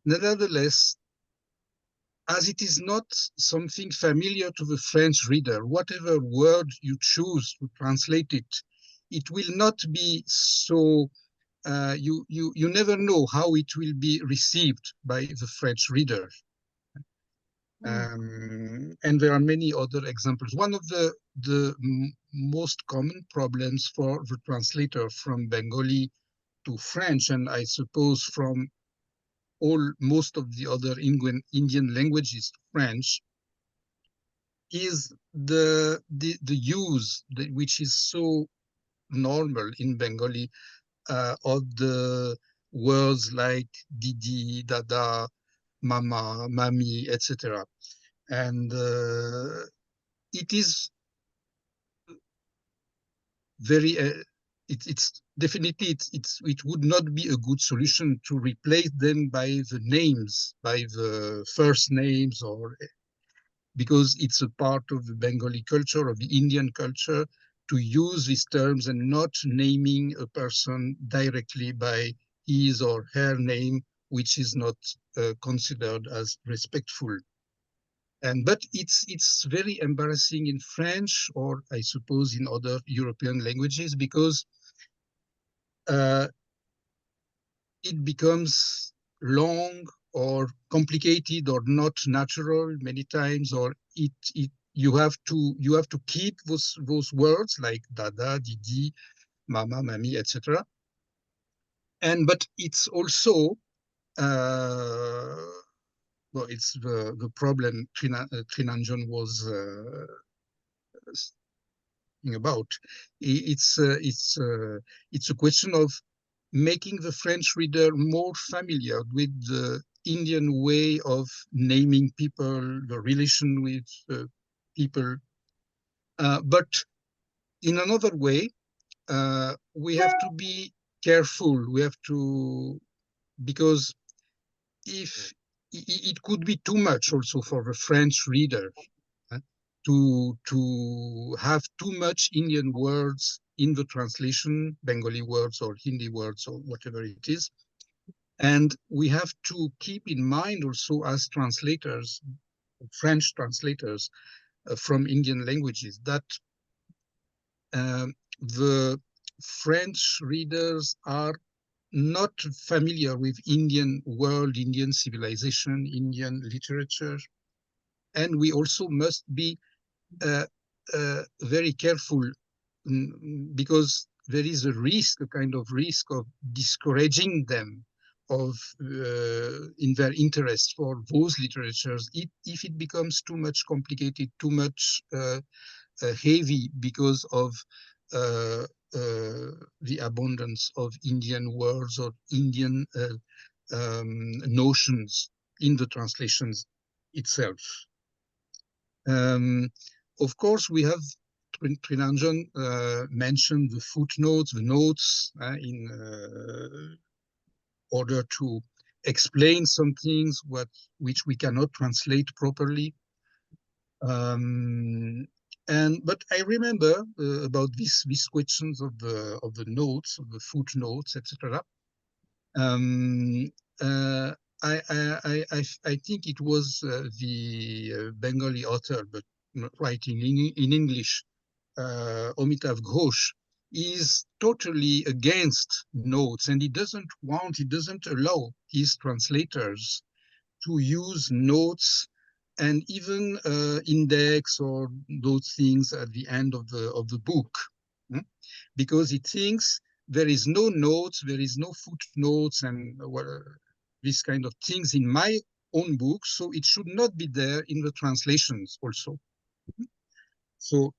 nevertheless, as it is not something familiar to the French reader, whatever word you choose to translate it, it will not be so, you never know how it will be received by the French reader. And there are many other examples. One of the most common problems for the translator from Bengali to French, and I suppose from most of the other Indian languages to French, is the use which is so normal in Bengali of the words like Didi, Dada, Mama, Mami, etc. And it is very, it's definitely, it would not be a good solution to replace them by the names, by the first names, or because it's a part of the Bengali culture, of the Indian culture, to use these terms and not naming a person directly by his or her name, which is not considered as respectful. But it's very embarrassing in French, or I suppose in other European languages, because it becomes long or complicated or not natural many times, or you have to keep those words like Dada, Didi, Mama, Mami, etc. But it's also well, it's the problem Trinanjan was about. It's a question of making the French reader more familiar with the Indian way of naming people, the relation with people. But in another way, we have to be careful. We have to, because if it could be too much also for the French reader to have too much Indian words in the translation, Bengali words or Hindi words or whatever it is. And we have to keep in mind also as translators, French translators from Indian languages, that the French readers are not familiar with Indian world, Indian civilization, Indian literature. And we also must be very careful, because there is a risk, a kind of risk of discouraging them of in their interest for those literatures if it becomes too much complicated, too much heavy because of the abundance of Indian words or Indian notions in the translations itself. Of course, we have Trinanjan mentioned the footnotes, the notes in order to explain some things which we cannot translate properly. But I remember about these questions of the notes, of the footnotes, etc. I think it was the Bengali author, but writing in English, Amitav Ghosh, is totally against notes, and he doesn't allow his translators to use notes and even index or those things at the end of the book, because he thinks there is no notes, there is no footnotes, and these kind of things in my own book, so it should not be there in the translations also. So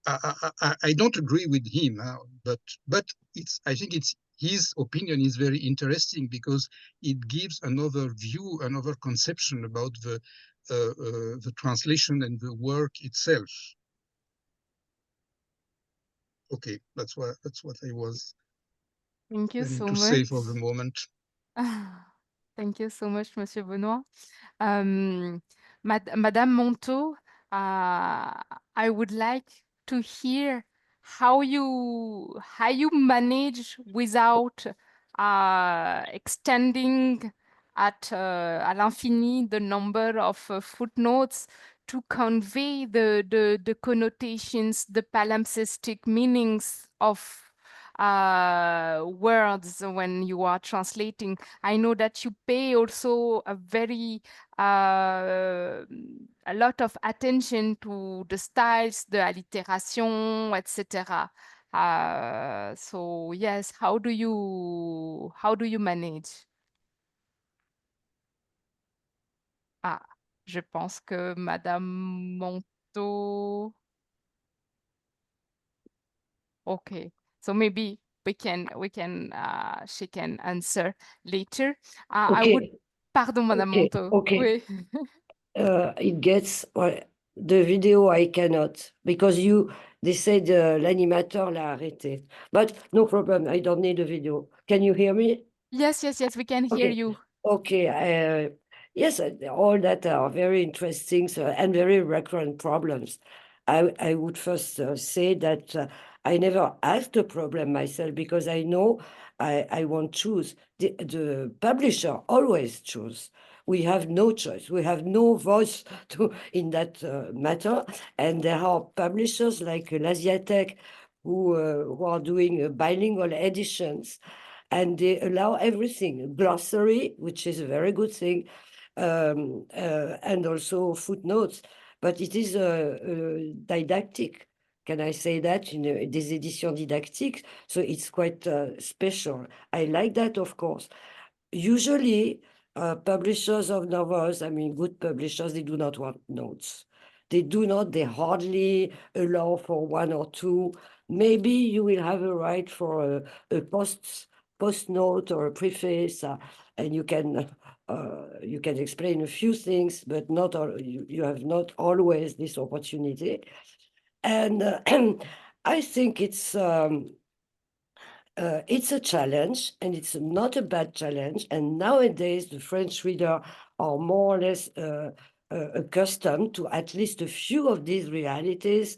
I don't agree with him, but I think his opinion is very interesting because it gives another view, another conception about the translation and the work itself. Okay, that's what I was Thank you planning so to say much. for the moment. Thank you so much, Monsieur Benoît. Madame Montaut, I would like to hear how you manage without extending à l'infini the number of footnotes to convey the connotations, the palimpsestic meanings of words when you are translating. I know that you pay also a lot of attention to the styles, the alliteration, etc. So yes, how do you manage? Ah, je pense que Madame Montaut. Okay, so maybe she can answer later. I would. Okay, Pardon, Madame okay, Montaut. okay. Oui. It gets the video I cannot because they said l'animateur l'a arrêté. But no problem, I don't need a video. Can you hear me? Yes, we can hear you. Okay. Yes, all that are very interesting and very recurrent problems. I would first say that I never asked a problem myself because I know I won't choose. The publisher always choose. We have no choice. We have no voice in that matter. And there are publishers like l'Asiatech who are doing bilingual editions, and they allow everything, glossary, which is a very good thing, and also footnotes. But it is didactic. Can I say that? Des éditions didactiques. So it's quite special. I like that, of course. Usually, publishers of novels, I mean, good publishers, they do not want notes. They hardly allow for one or two. Maybe you will have a right for a post note or a preface, and you can explain a few things, but not all, you have not always this opportunity. And I think it's a challenge, and it's not a bad challenge. And nowadays, the French reader are more or less accustomed to at least a few of these realities,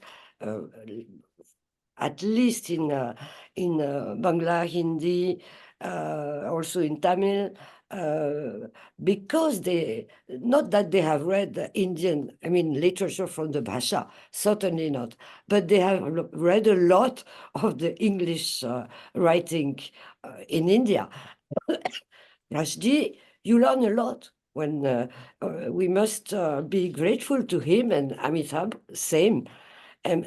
at least in Bangla, Hindi, also in Tamil, because not that they have read Indian, literature from the Bhasha, certainly not, but they have read a lot of the English writing in India. Rashdi, you learn a lot when we must be grateful to him, and Amitabh, same. And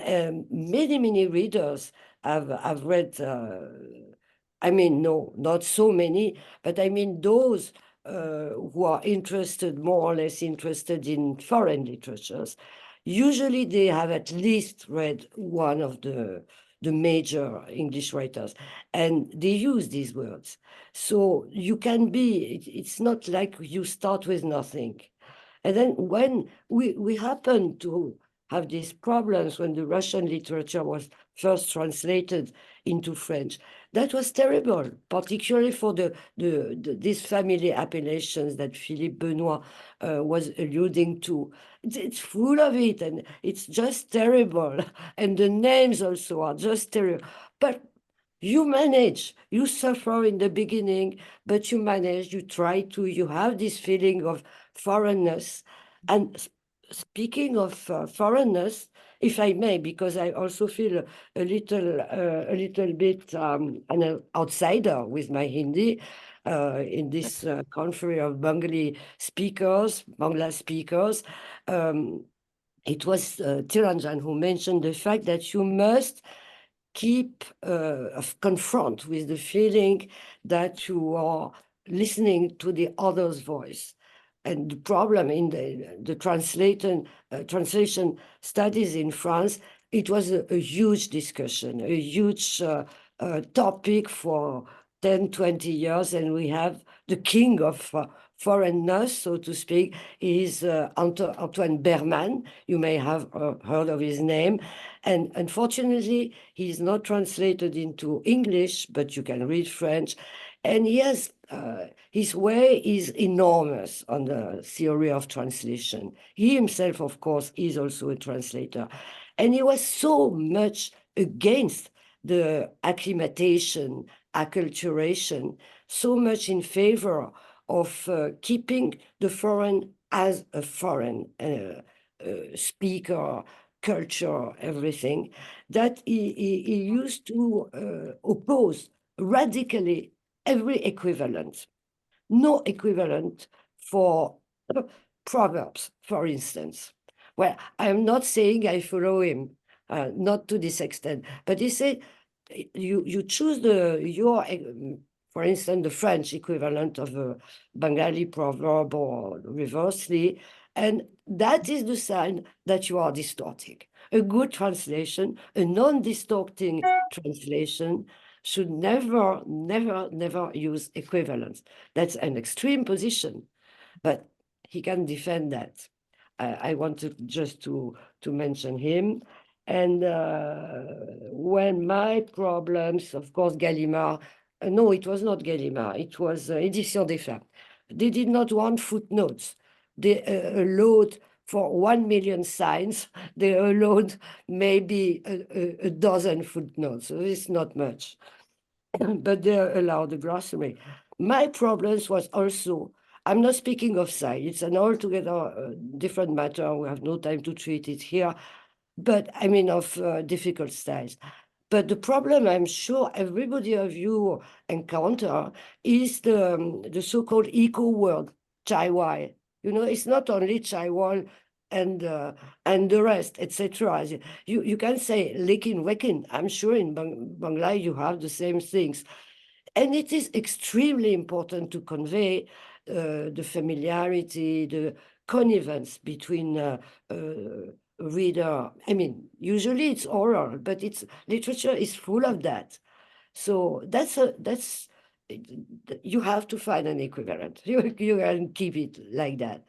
many readers have read, no, not so many, but those who are more or less interested in foreign literatures. Usually they have at least read one of the major English writers, and they use these words. So you can it's not like you start with nothing. And then when we happen to have these problems when the Russian literature was first translated into French, that was terrible, particularly for these family appellations that Philippe Benoît was alluding to. It's full of it, and it's just terrible. And the names also are just terrible. But you manage, you suffer in the beginning, but you manage, you have this feeling of foreignness. And speaking of foreignness, if I may, because I also feel a little bit an outsider with my Hindi in this country of Bangla speakers. It was Trinanjan who mentioned the fact that you must confront with the feeling that you are listening to the other's voice. And the problem in the translation studies in France, it was a huge discussion, a huge topic for 10, 20 years, and we have the king of foreignness, so to speak, is Antoine Berman. You may have heard of his name. And unfortunately, he's not translated into English, but you can read French. And yes, his way is enormous on the theory of translation. He himself, of course, is also a translator. And he was so much against the acclimatation, acculturation, so much in favor of keeping the foreign as a foreign speaker, culture, everything, that he used to oppose radically every equivalent. No equivalent for proverbs, for instance. Well, I'm not saying I follow him, not to this extent, but he said, you choose for instance, the French equivalent of a Bengali proverb or reversely, and that is the sign that you are distorting. A good translation, a non-distorting translation, should never, never, never use equivalence. That's an extreme position, but he can defend that. I wanted just to mention him. And when my problems, of course, Gallimard, no, it was not Gallimard, it was Éditions des Femmes. They did not want footnotes. They allowed for 1 million signs, they allowed maybe a dozen footnotes. So it's not much, but they allowed the glossary. My problems was also, I'm not speaking of size, it's an altogether different matter. We have no time to treat it here, but I mean of difficult styles. But the problem I'm sure everybody of you encounter is the so-called eco word, chaiwai. You know, it's not only chaiwal and the rest, etc. You can say lekin wekin. I'm sure in Bangla you have the same things. And it is extremely important to convey the familiarity, the connivence between reader. I mean, usually it's oral, but literature is full of that. So you have to find an equivalent. You can keep it like that.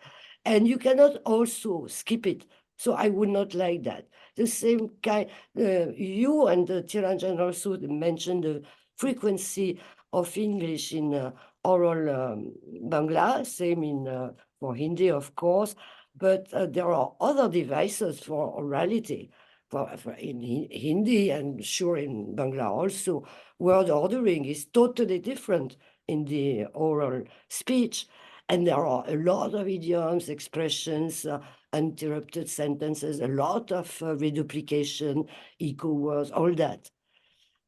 And you cannot also skip it. So I would not like that. The same kind, you and Trinanjan also mentioned the frequency of English in oral Bangla, same in for Hindi, of course, but there are other devices for orality. For in Hindi and sure in Bangla also, word ordering is totally different in the oral speech. And there are a lot of idioms, expressions, uninterrupted sentences, a lot of reduplication, echo words, all that.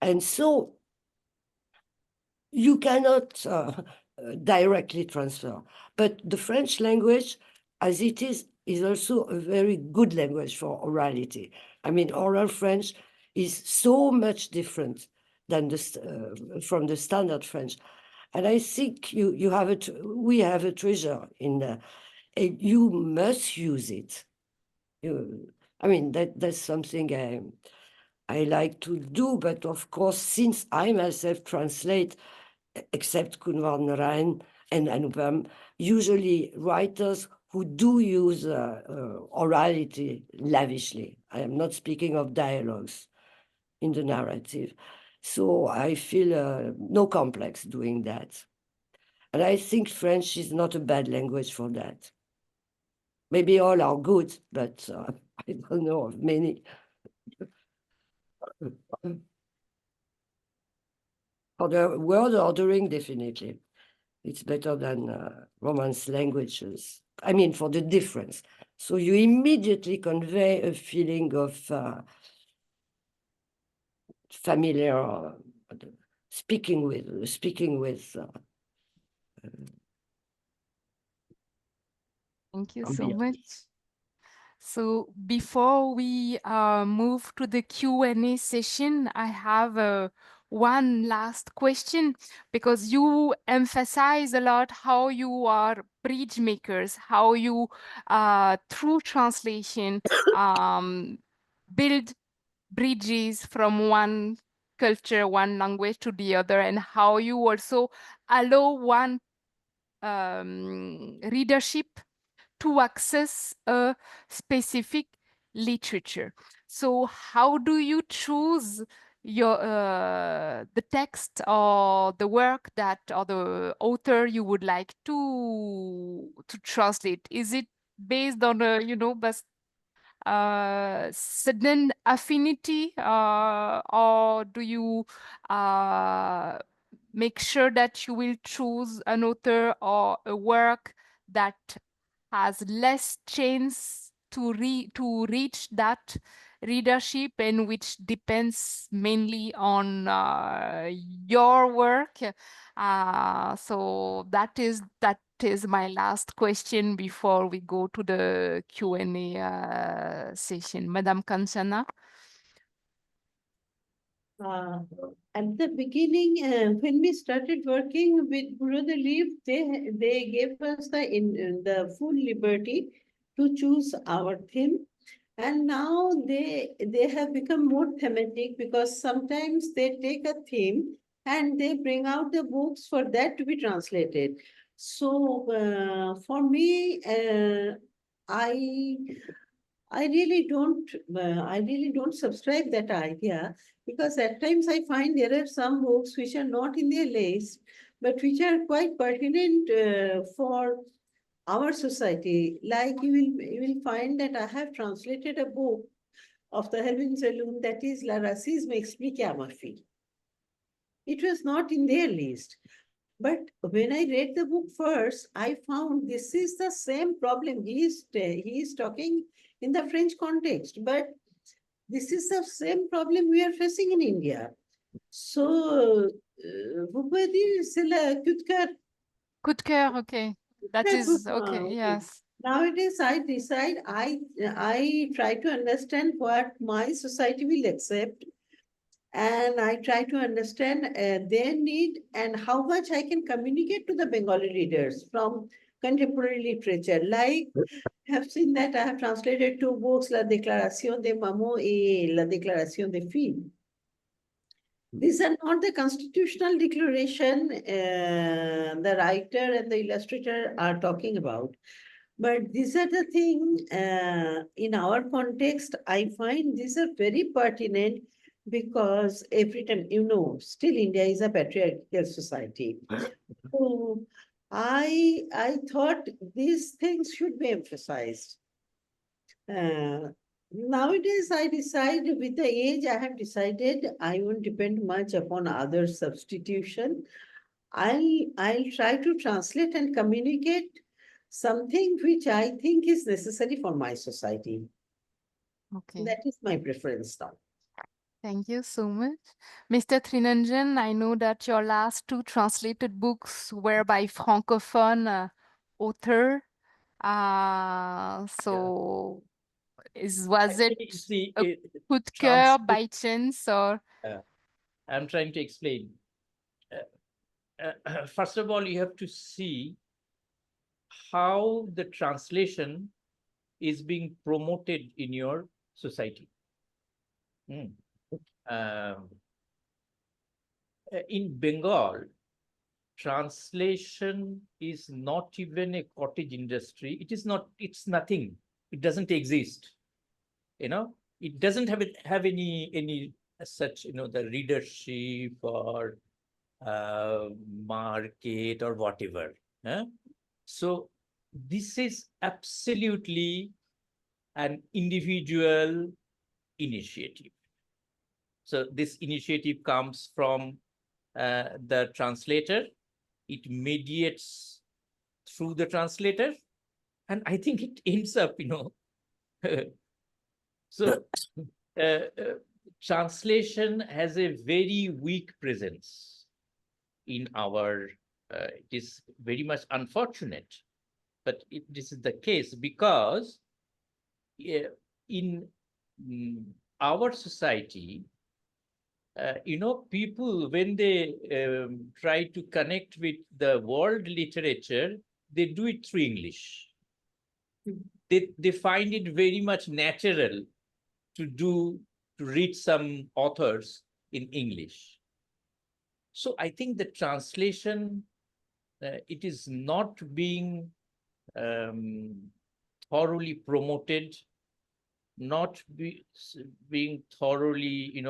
And so you cannot directly transfer. But the French language, as it is also a very good language for orality. I mean, oral French is so much different than from the standard French. And I think we have a treasure in there. And you must use it. I mean, that's something I like to do, but of course, since I myself translate, except Kunwar Narayan and Anupam, usually writers who do use orality lavishly. I am not speaking of dialogues in the narrative. So I feel no complex doing that. And I think French is not a bad language for that. Maybe all are good, but I don't know of many. For the word ordering, definitely. It's better than Romance languages. I mean, for the difference. So you immediately convey a feeling of familiar speaking with. Thank you so much. So before we move to the Q&A session, I have one last question, because you emphasize a lot how you are bridge makers, how you, through translation, build bridges from one culture, one language to the other, and how you also allow one readership to access a specific literature. So how do you choose your the text or the work that or the author you would like to translate? Is it based on a sudden affinity, or do you make sure that you will choose an author or a work that has less chance to reach that readership, and which depends mainly on your work? So that is my last question before we go to the Q&A session. Madame Kanchana. At the beginning, when we started working with Brother Leaf, they gave us the full liberty to choose our theme, and now they have become more thematic, because sometimes they take a theme and they bring out the books for that to be translated. So for me, I really don't subscribe that idea, because at times I find there are some books which are not in their list, but which are quite pertinent for our society. Like you will find that I have translated a book of the Hervin Zaloom, that is La Racisme Explique à ma fille. It was not in their list. But when I read the book first, I found this is the same problem. He is talking in the French context, but this is the same problem we are facing in India. So, vous pouvez dire c'est le coup de cœur. Coup de cœur, okay. That is okay, yes. Nowadays, I decide, I try to understand what my society will accept, and I try to understand their need and how much I can communicate to the Bengali readers from contemporary literature. Like, have seen that I have translated two books, La Déclaration des Mamans et La Déclaration des Filles. These are not the constitutional declaration the writer and the illustrator are talking about. But these are the things in our context, I find these are very pertinent, because every time, still India is a patriarchal society. So I thought these things should be emphasized. Nowadays, I decide with the age, I have decided I won't depend much upon other substitution. I'll try to translate and communicate something which I think is necessary for my society. Okay. That is my preference now. Thank you so much. Mr. Trinanjan, I know that your last two translated books were by Francophone author. So was it a coup de cœur by chance, or? I'm trying to explain. First of all, you have to see how the translation is being promoted in your society. In Bengal, translation is not even a cottage industry. It is not, it's nothing. It doesn't exist. It doesn't have any such, the readership or market or whatever. So this is absolutely an individual initiative. So this initiative comes from the translator. It mediates through the translator, and I think it ends up, so translation has a very weak presence in our, it is very much unfortunate, but this is the case, because in our society, people, when they try to connect with the world literature, they do it through English. They find it very much natural to read some authors in English. So I think the translation, it is not being thoroughly promoted, not being thoroughly,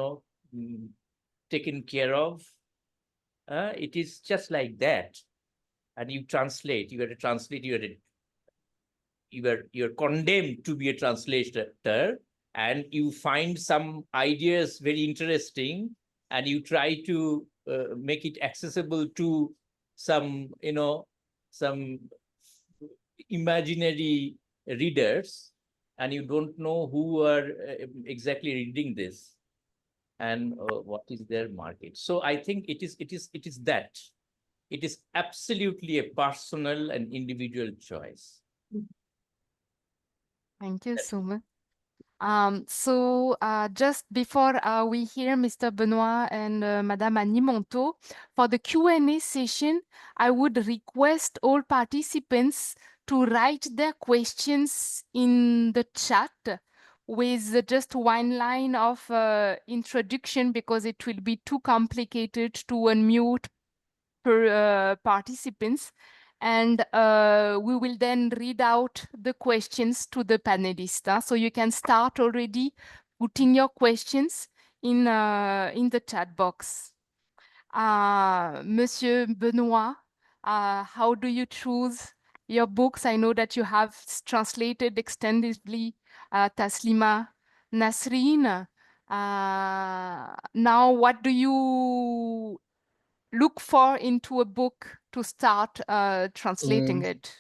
taken care of. It is just like that. And you translate, you are a translator, you're condemned to be a translator, and you find some ideas very interesting, and you try to make it accessible to some, some imaginary readers, and you don't know who are exactly reading this and what is their market. So I think it is that. It is absolutely a personal and individual choice. Thank you so much. So just before we hear Mr. Benoît and Madame Annie Montaut, for the Q&A session, I would request all participants to write their questions in the chat with just one line of introduction, because it will be too complicated to unmute per participants. And we will then read out the questions to the panelists. So you can start already putting your questions in the chat box. Monsieur Benoît, how do you choose your books? I know that you have translated extensively Taslima Nasreen. Now, what do you look for into a book to start translating it?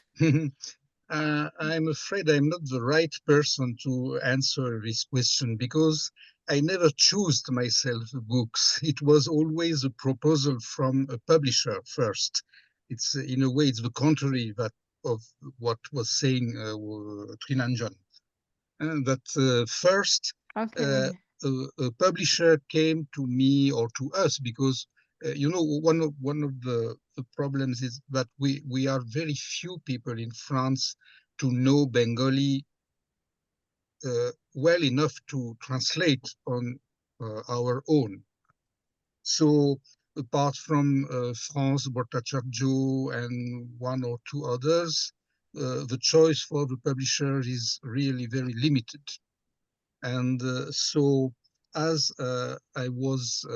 I'm afraid I'm not the right person to answer this question, because I never chose myself books. It was always a proposal from a publisher first. It's in a way, it's the contrary of what was saying Trinanjan. That first, Okay. a publisher came to me or to us, because one of the problems is that we are very few people in France to know Bengali well enough to translate on our own. So apart from France, Bhattacharya and one or two others, the choice for the publisher is really very limited. And so as I was,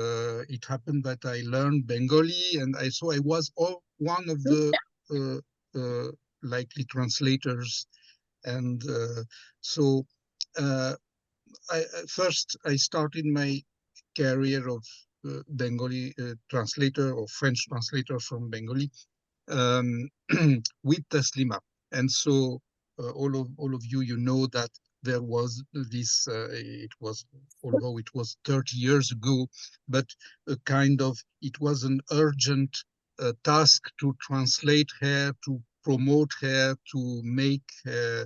it happened that I learned Bengali, and so I was one of the likely translators. And so first I started my career of Bengali translator or French translator from Bengali with Taslima. And so all of you know that there was this, although it was 30 years ago, but a kind of, it was an urgent task to translate her, to promote her, to make her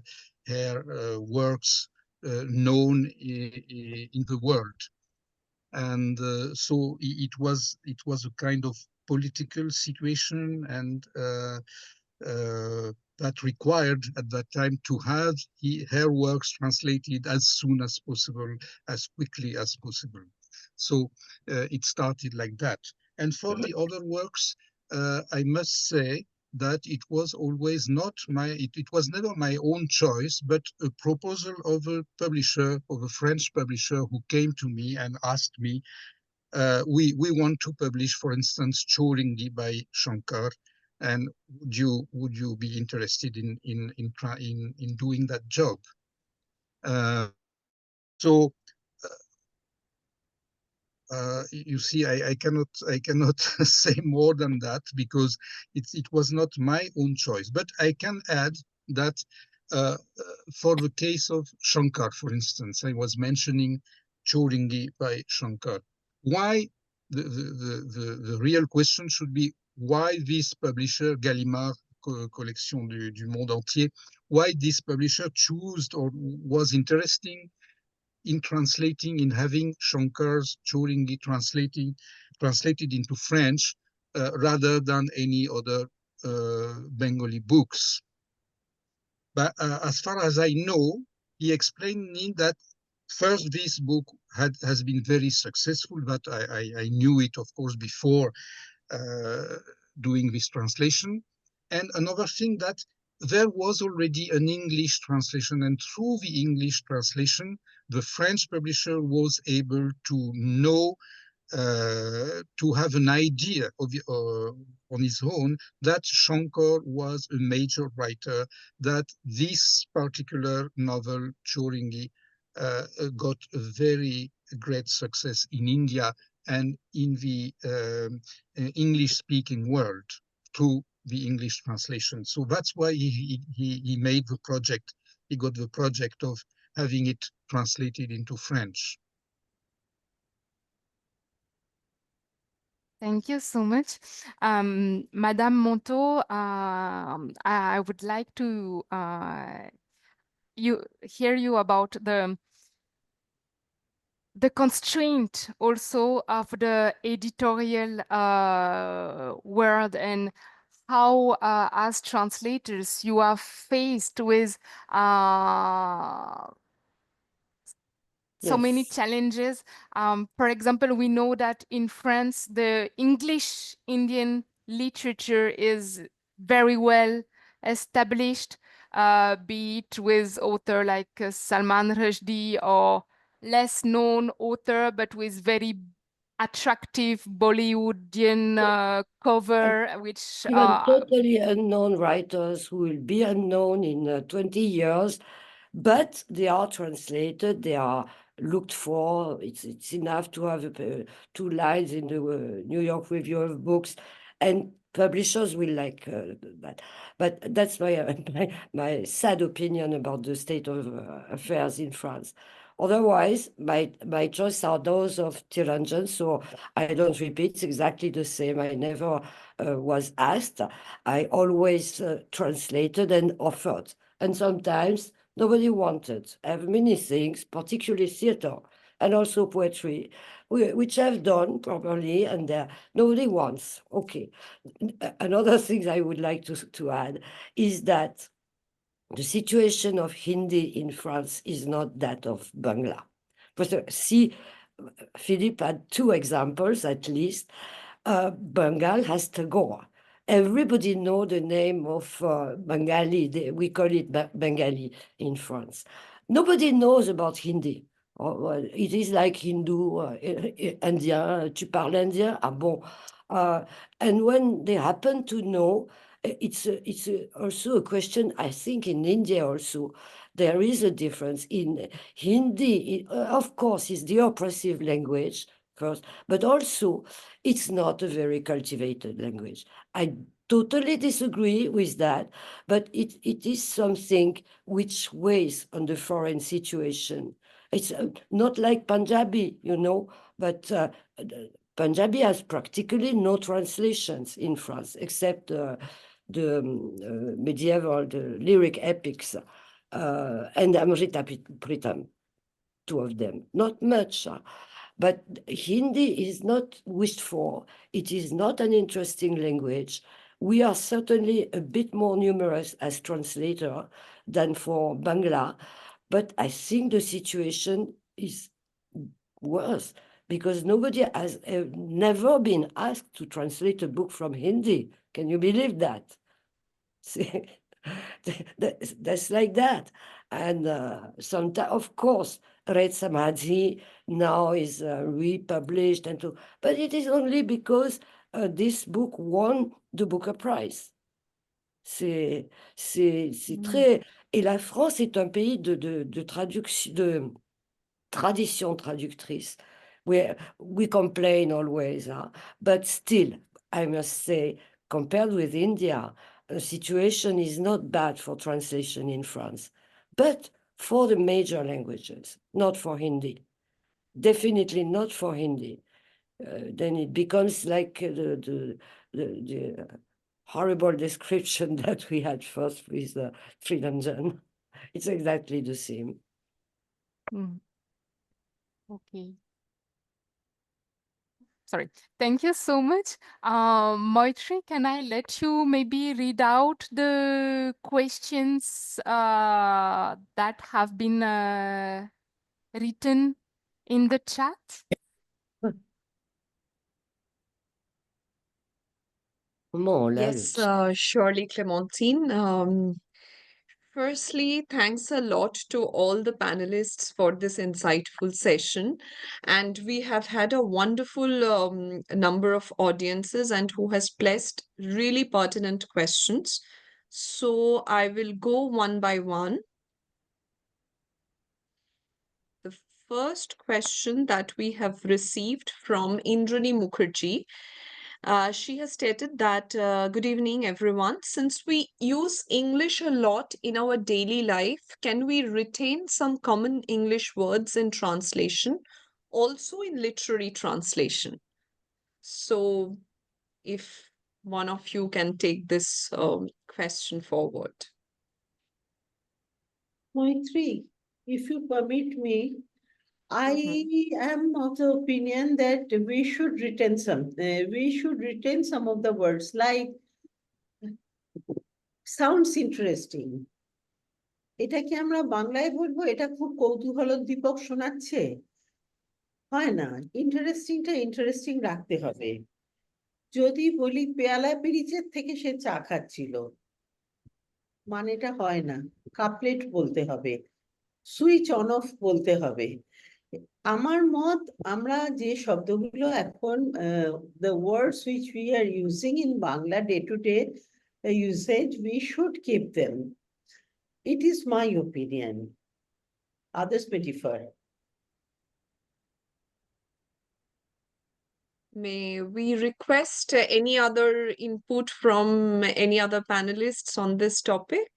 works known in the world. And so it was a kind of political situation, and that required at that time to have her works translated as soon as possible, as quickly as possible. So it started like that. And for the other works, I must say that it was always not it was never my own choice, but a proposal of a publisher, of a French publisher, who came to me and asked me, we want to publish, for instance, Choringi by Shankar, and would you be interested in doing that job? So you see, I cannot say more than that, because it was not my own choice. But I can add that for the case of Shankar, for instance, I was mentioning Choringi by Shankar. Why the real question should be, why this publisher, Gallimard Collection du Monde Entier, why this publisher chose or was interesting in translating, in having Shankar's Choringi translated into French rather than any other Bengali books. But as far as I know, he explained me that first, this book has been very successful, but I knew it, of course, before doing this translation. And another thing, that there was already an English translation, and through the English translation, the French publisher was able to know, to have an idea of on his own that Shankar was a major writer, that this particular novel, Choringi, got a very great success in India and in the English-speaking world through the English translation. So that's why he made the project. He got the project of having it translated into French. Thank you so much. Madame Montaut, I would like to hear you about the constraint also of the editorial world, and how, as translators, you are faced with so many Yes. challenges. For example, we know that in France, the English Indian literature is very well established, be it with author like Salman Rushdie, or less known author, but with very attractive Bollywoodian cover, which Even totally unknown writers who will be unknown in 20 years, but they are translated, they are looked for. It's enough to have 2 lines in the New York Review of Books, and publishers will like that. But that's my sad opinion about the state of affairs in France. Otherwise, my choice are those of Trinanjan, so I don't repeat. It's exactly the same. I never was asked. I always translated and offered. And sometimes nobody wanted. I have many things, particularly theater and also poetry, which I've done properly, and nobody wants. Okay. Another thing I would like to add is that the situation of Hindi in France is not that of Bangla. But see, Philippe had 2 examples at least. Bengal has Tagore. Everybody know the name of Bengali. We call it Bengali in France. Nobody knows about Hindi. Well, it is like Hindu, Indien. Tu parles indien? Ah bon. And when they happen to know, it's also a question, I think, in India also. There is a difference in Hindi. Of course, is the oppressive language first, but also it's not a very cultivated language. I totally disagree with that, but it is something which weighs on the foreign situation. It's not like Punjabi, but Punjabi has practically no translations in France, except the medieval, the lyric epics, and Amrita Pritam, 2 of them. Not much. But Hindi is not wished for. It is not an interesting language. We are certainly a bit more numerous as translator than for Bangla, but I think the situation is worse because nobody has never been asked to translate a book from Hindi. Can you believe that? See, that's like that. And sometimes, of course, Red Samadhi now is republished, but it is only because this book won the Booker Prize. C'est très... Et la France est un pays de traduction, de tradition traductrice. We complain always, but still, I must say, compared with India, the situation is not bad for translation in France, but for the major languages, not for Hindi. Definitely not for Hindi. Then it becomes like the horrible description that we had first with Trinanjan. It's exactly the same. Okay. Sorry. Thank you so much. Maitri, can I let you maybe read out the questions that have been written in the chat? Comment on l'a, le Yes, chat? surely, Clémentine. Firstly, thanks a lot to all the panelists for this insightful session. And we have had a wonderful number of audiences and who has placed really pertinent questions. So I will go one by one. The first question that we have received from Indrani Mukherjee. She has stated that, good evening, everyone. Since we use English a lot in our daily life, can we retain some common English words in translation, also in literary translation? So, if one of you can take this question forward. Maitri, if you permit me, I am of the opinion that we should retain some of the words, like sounds interesting. এটা কি আমরা বাংলায় বলবো এটা খুব কৌতূহলোদ্দীপক শোনাচ্ছে? হয় না, ইন্টারেস্টিং রাখতে হবে। যদি বলি পেয়ালা পিরিচের থেকে সে চা খাচ্ছিল, মানেটা হয় না। কাপলেট বলতে হবে, সুইচ অন অফ বলতে হবে। আমার মত, আমরা যে শব্দগুলো এখন the words which we are using in Bangla day-to-day usage, we should keep them. It is my opinion. Others may differ. May we request any other input from any other panelists on this topic?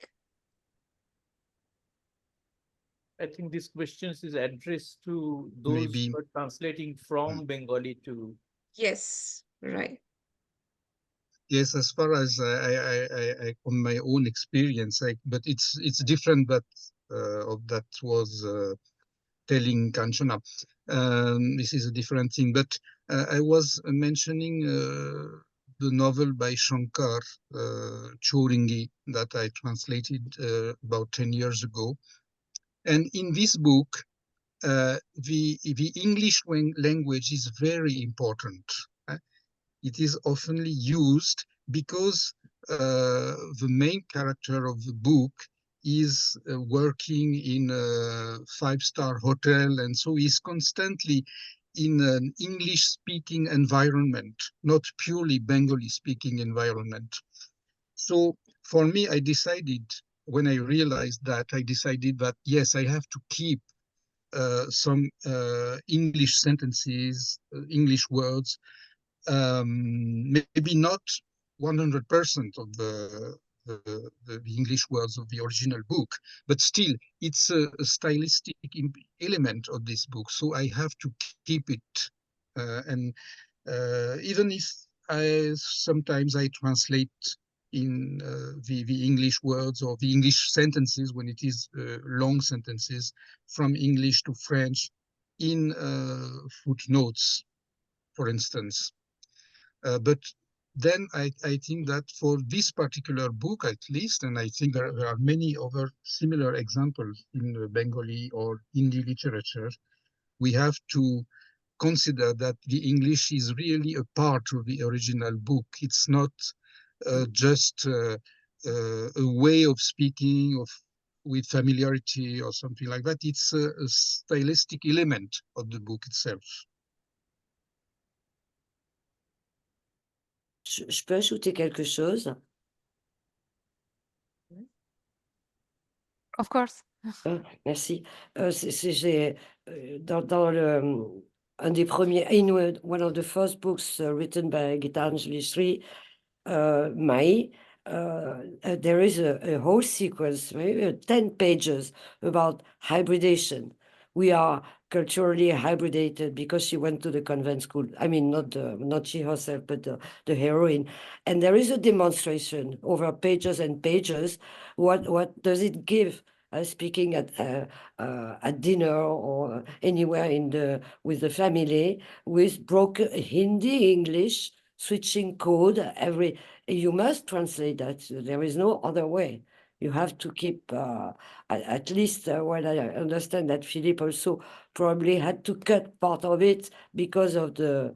I think this question is addressed to those Maybe. who are translating from Bengali to. Yes, right. Yes, as far as I on my own experience, but it's different that of that was telling Kanchana. This is a different thing, but I was mentioning the novel by Shankar Choringi that I translated about 10 years ago. And in this book, the English language is very important. It is often used because the main character of the book is working in a five-star hotel, and so he's constantly in an English-speaking environment, not purely Bengali-speaking environment. So for me, when I realized that, I decided that, yes, I have to keep some English sentences, English words, maybe not 100% of the English words of the original book, but still it's a stylistic element of this book, so I have to keep it. And even if sometimes I translate in the English words or the English sentences when it is long sentences from English to French in footnotes, for instance. But then I think that for this particular book, at least, and I think there are many other similar examples in Bengali or Hindi literature, we have to consider that the English is really a part of the original book. It's not just a way of speaking with familiarity or something like that. It's a stylistic element of the book itself. Je peux ajouter quelque chose? Of course. Merci. J'ai dans un des premiers, one of the first books written by Gitanjali Sri, Mai, there is a whole sequence, maybe 10 pages about hybridation. We are culturally hybridated because she went to the convent school. I mean, not she herself, but the heroine. And there is a demonstration over pages and pages. What does it give? Speaking at dinner or anywhere with the family, with broken Hindi, English, switching code. You must translate that. There is no other way. You have to keep, at least what I understand that Philippe also probably had to cut part of it because of the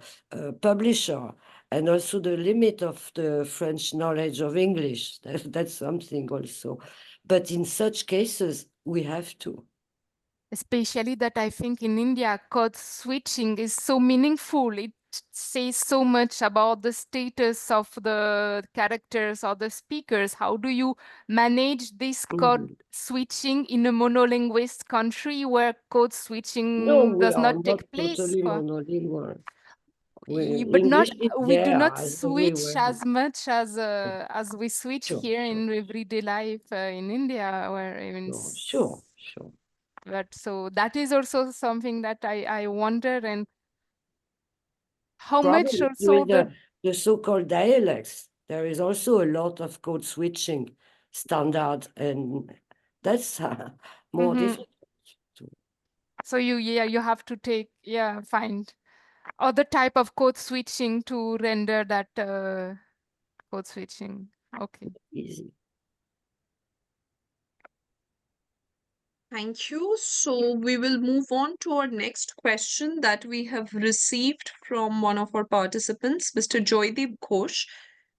publisher and also the limit of the French knowledge of English. That's something also. But in such cases, we have to. Especially that I think in India, code switching is so meaningful. It says so much about the status of the characters or the speakers. How do you manage this code switching in a monolinguist country where code No, switching we does are not not take place? totally monolingual. But not, English is we do there not as switch everywhere. as much as we switch Sure, here sure. in everyday life in India, where even Sure. but so that is also something that I wonder, and how much Probably also with the so-called dialects, there is also a lot of code switching standard, and that's more Mhm. difficult. So you have to find other type of code switching to render that code switching. Okay. Easy. Thank you. So we will move on to our next question that we have received from one of our participants, Mr. Joydeep Ghosh.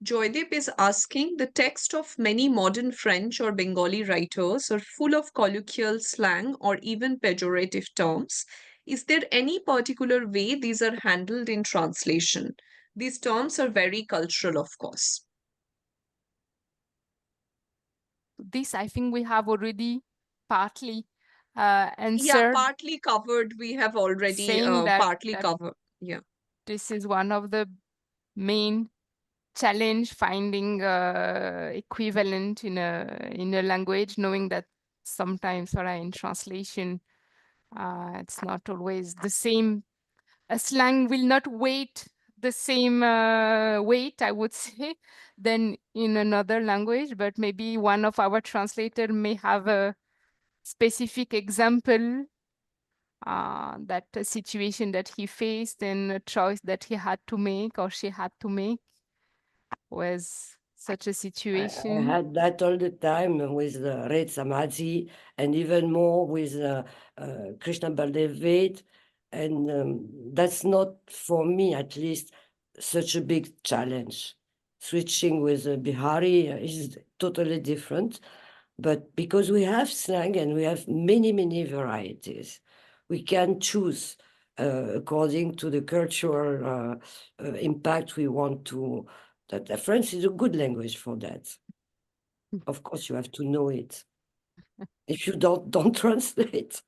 Joydeep is asking, the text of many modern French or Bengali writers are full of colloquial slang or even pejorative terms. Is there any particular way these are handled in translation? These terms are very cultural, of course. This I think we have already partly Yeah, answered, partly covered. We have already saying partly that covered. Yeah. this is one of the main challenge, finding equivalent in a language, knowing that sometimes in translation it's not always the same. A slang will not weight the same weight, I would say, than in another language, but maybe one of our translator may have a specific example, that a situation that he faced and a choice that he had to make or she had to make was such a I situation. had that all the time with Red Samadhi, and even more with Krishna Baldev, and that's not, for me at least, such a big challenge. Switching with Bihari is totally different, but because we have slang and we have many varieties, we can choose according to the cultural impact we want to. That French is a good language for that. Of course, you have to know it. If you don't translate.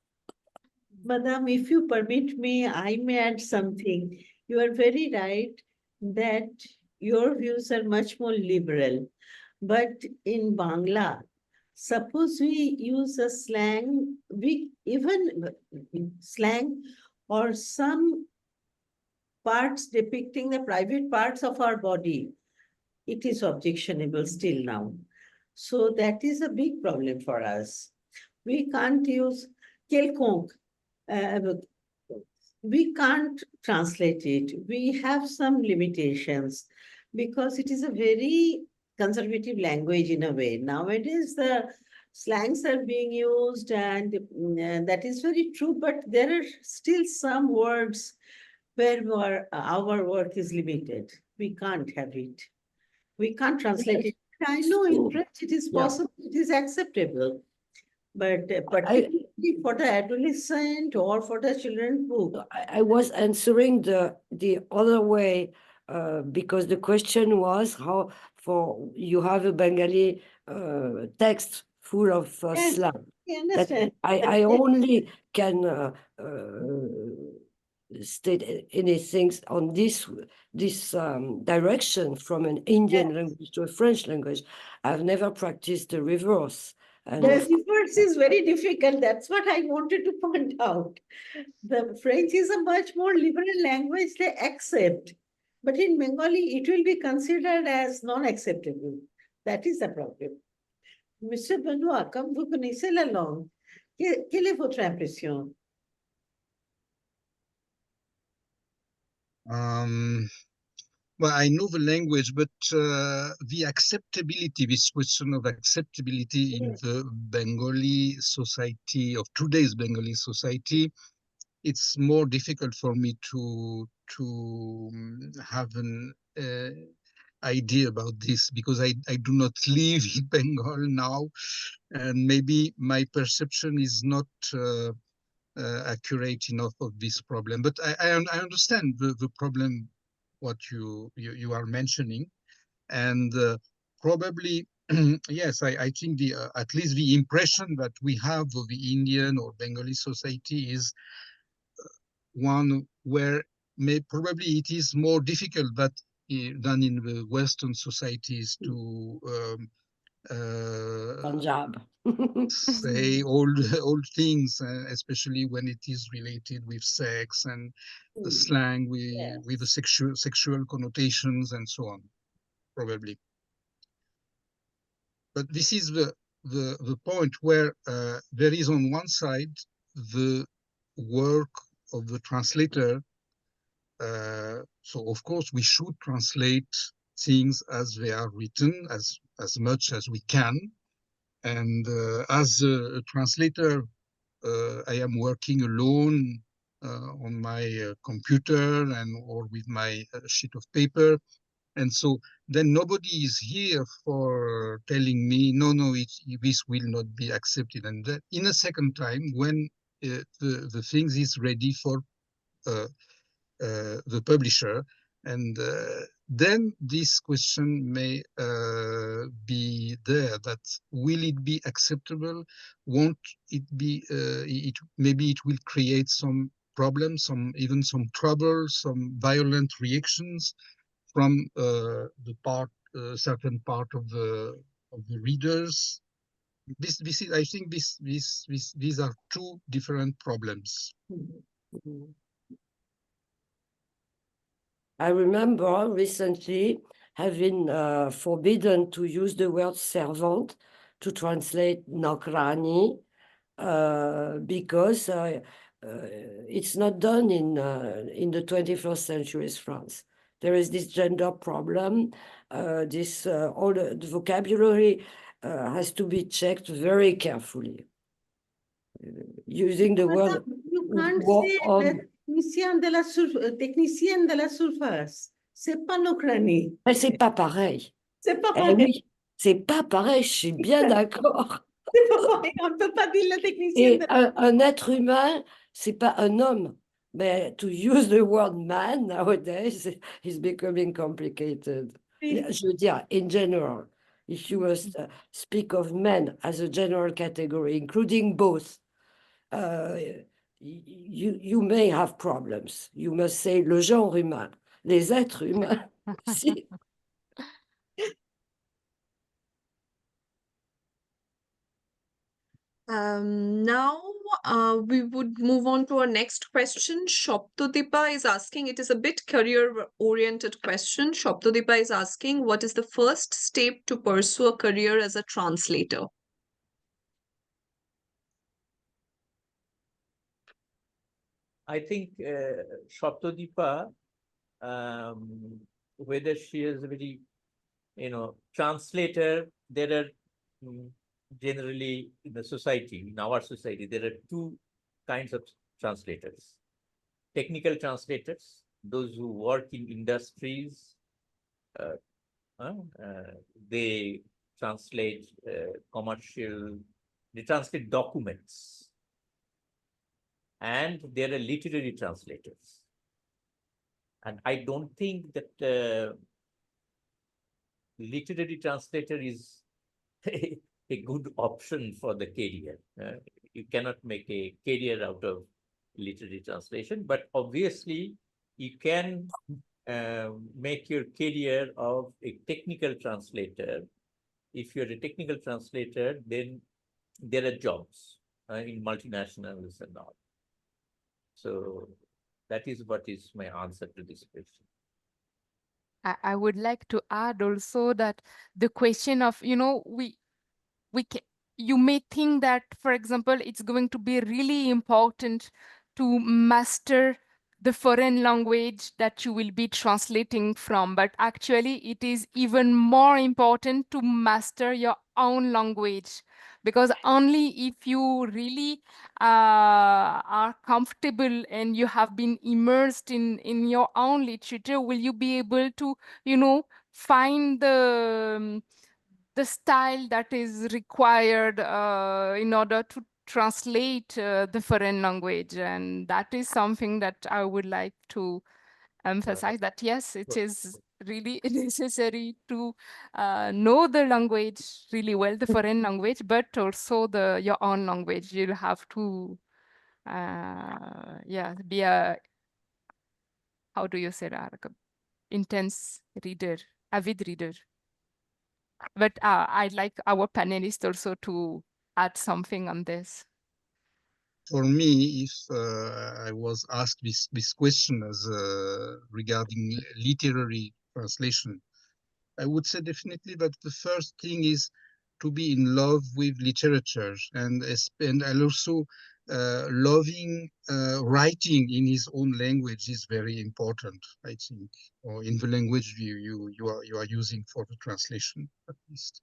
Madam, if you permit me, I may add something. You are very right that your views are much more liberal. But in Bangla, suppose we use a slang, we even slang or some parts depicting the private parts of our body, it is objectionable still now. So that is a big problem for us. We can't use quelconque. We can't translate it. We have some limitations because it is a very conservative language in a way. Nowadays, the slangs are being used, and that is very true, but there are still some words where our work is limited. We can't have it. We can't translate it. I know in French it is possible, it is acceptable, but particularly for the adolescent or for the children's book. I was answering the other way because the question was how for you have a Bengali text full of Yes, slang. I understand. I only can state anything on this direction from an Indian language to a French language. I've never practiced the reverse. And The reverse is very difficult. That's what I wanted to point out. The French is a much more liberal language, they accept. But in Bengali, it will be considered as non-acceptable. That is the problem. Mr. Benoît, comme vous connaissez la langue, quelle est votre impression? Well, I know the language, but the acceptability, this question of acceptability in the Bengali society, of today's Bengali society, it's more difficult for me to have an idea about this, because I do not live in Bengal now, and maybe my perception is not accurate enough of this problem. But I understand the problem what you are mentioning, and probably yes, I think the at least the impression that we have of the Indian or Bengali society is one where probably it is more difficult than in the Western societies to Punjab. say old things, especially when it is related with sex and the slang with the sexual connotations and so on, probably. But this is the point where there is on one side the work of the translator. So of course we should translate things as they are written as much as we can. And as a translator, I am working alone on my computer or with my sheet of paper. And so then nobody is here for telling me, no, this will not be accepted. And that in a second time, when the things is ready for the publisher, and then this question may be there, that will it be acceptable? Won't it be, maybe it will create some problems, even some trouble, some violent reactions from certain part of the readers. This is, I think, these are two different problems. I remember recently having forbidden to use the word servant to translate Nokrani because it's not done in the 21st century's France. There is this gender problem. All the vocabulary has to be checked very carefully. Using the word you can't say technicien de la surface. C'est pas Nokrani. Mais c'est pas pareil. C'est pas Eh pareil. oui, c'est pas pareil, je suis bien d'accord. C'est pas pareil. On ne peut pas dire le technicien. Et un être humain, c'est pas un homme. Mais to use the word man nowadays is becoming complicated. Je veux dire, in general, if you speak of men as a general category, including both, you may have problems. You must say le genre humain, les êtres humains. Si. Now we would move on to our next question. Shoptodipa is asking, it is a bit career-oriented question. Shoptodipa is asking, what is the first step to pursue a career as a translator? I think Shoptodipa, whether she is a very, translator, there are generally in the society, in our society, there are two kinds of translators. Technical translators, those who work in industries, they translate they translate documents. And there are literary translators. And I don't think that literary translator is a good option for the career. You cannot make a career out of literary translation, but obviously you can make your career of a technical translator. If you're a technical translator, then there are jobs in multinationals and all. So that is what is my answer to this question. I would like to add also that the question of, you may think that, for example, it's going to be really important to master the foreign language that you will be translating from, but actually it is even more important to master your own language, because only if you really are comfortable and you have been immersed in your own literature will you be able to, you know, find the style that is required in order to translate the foreign language. And that is something that I would like to emphasize, that yes, it is really necessary to know the language really well, the foreign language, but also your own language. You'll have to yeah, be a, how do you say that, like a intense reader, avid reader. But I'd like our panelists also to add something on this. For me, if I was asked this question as regarding literary translation, I would say definitely that the first thing is to be in love with literature, and also loving writing in his own language is very important, I think, or in the language you are using for the translation, at least.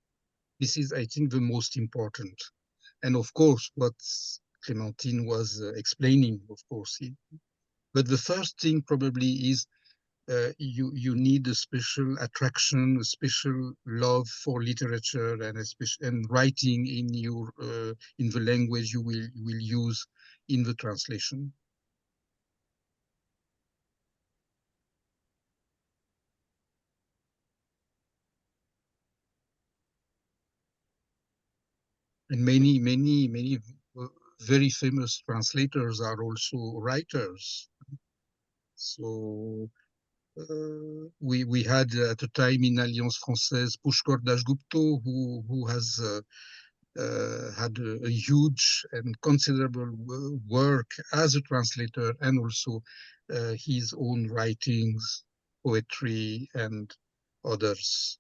This is, I think, the most important. And of course, what Clémentine was explaining, of course. But the first thing probably is you need a special attraction, a special love for literature, and writing in in the language you will use in the translation. And many very famous translators are also writers. So we had at a time in Alliance Française Pushkar Dasgupta, who has had a huge and considerable work as a translator, and also his own writings, poetry, and others.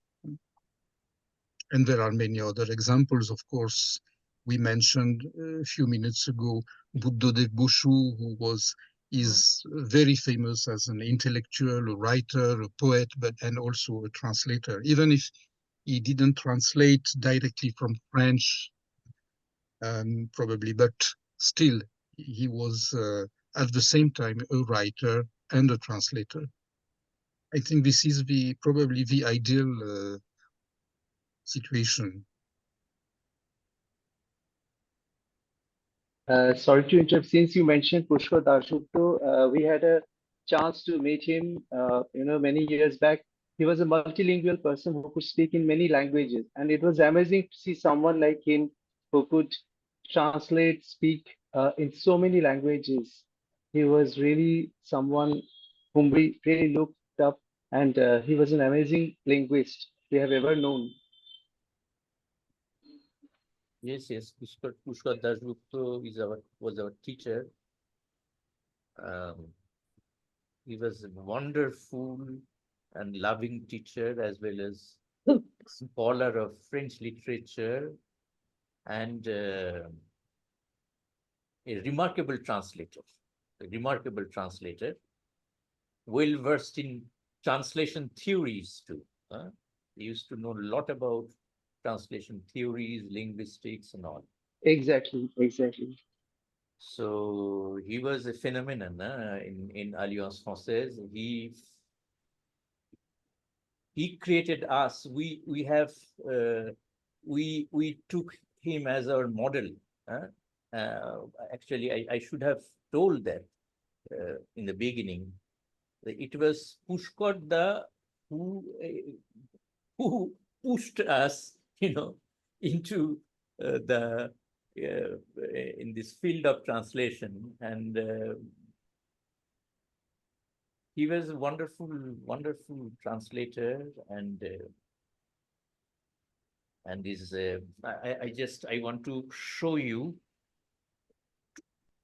And there are many other examples, of course. We mentioned a few minutes ago Buddhadev Boshu, who is very famous as an intellectual, a writer, a poet, and also a translator. Even if he didn't translate directly from French, probably, but still he was at the same time a writer and a translator. I think this is probably the ideal situation. Sorry to interrupt. Since you mentioned Pushkar Dasgupta, we had a chance to meet him, many years back. He was a multilingual person who could speak in many languages, and it was amazing to see someone like him who could translate, speak in so many languages. He was really someone whom we really looked up, and he was an amazing linguist we have ever known. Yes, Pushkar Dasgupta was our teacher. He was a wonderful and loving teacher, as well as scholar of French literature, and a remarkable translator. Well versed in translation theories too. He used to know a lot about translation theories, linguistics, and all. Exactly. So he was a phenomenon in Alliance Française. He created us. We took him as our model. Actually, I should have told that in the beginning. It was Pushkar Da who pushed us, into in this field of translation, and he was a wonderful translator, and is I want to show you.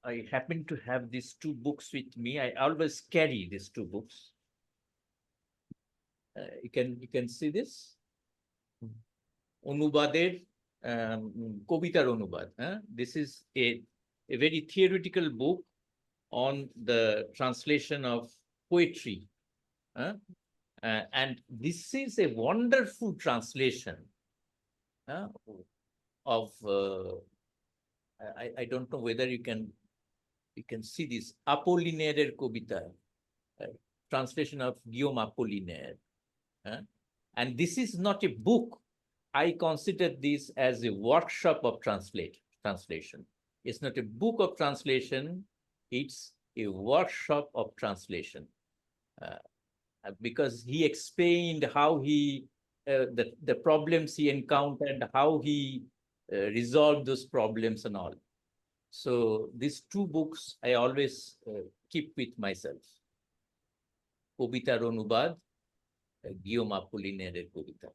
I happen to have these two books with me. I always carry these two books. You can see this. Onubader, Kobitar Onubad. This is a very theoretical book on the translation of poetry. And this is a wonderful translation of, I don't know whether you can see this, Apollinaire Kobita, translation of Guillaume Apollinaire. And this is not a book. I consider this as a workshop of translation. It's not a book of translation, it's a workshop of translation. Because he explained how he, the problems he encountered, how he resolved those problems and all. So these two books I always keep with myself. Kobitar Onubad, Guillaume Apollinaire Kobita.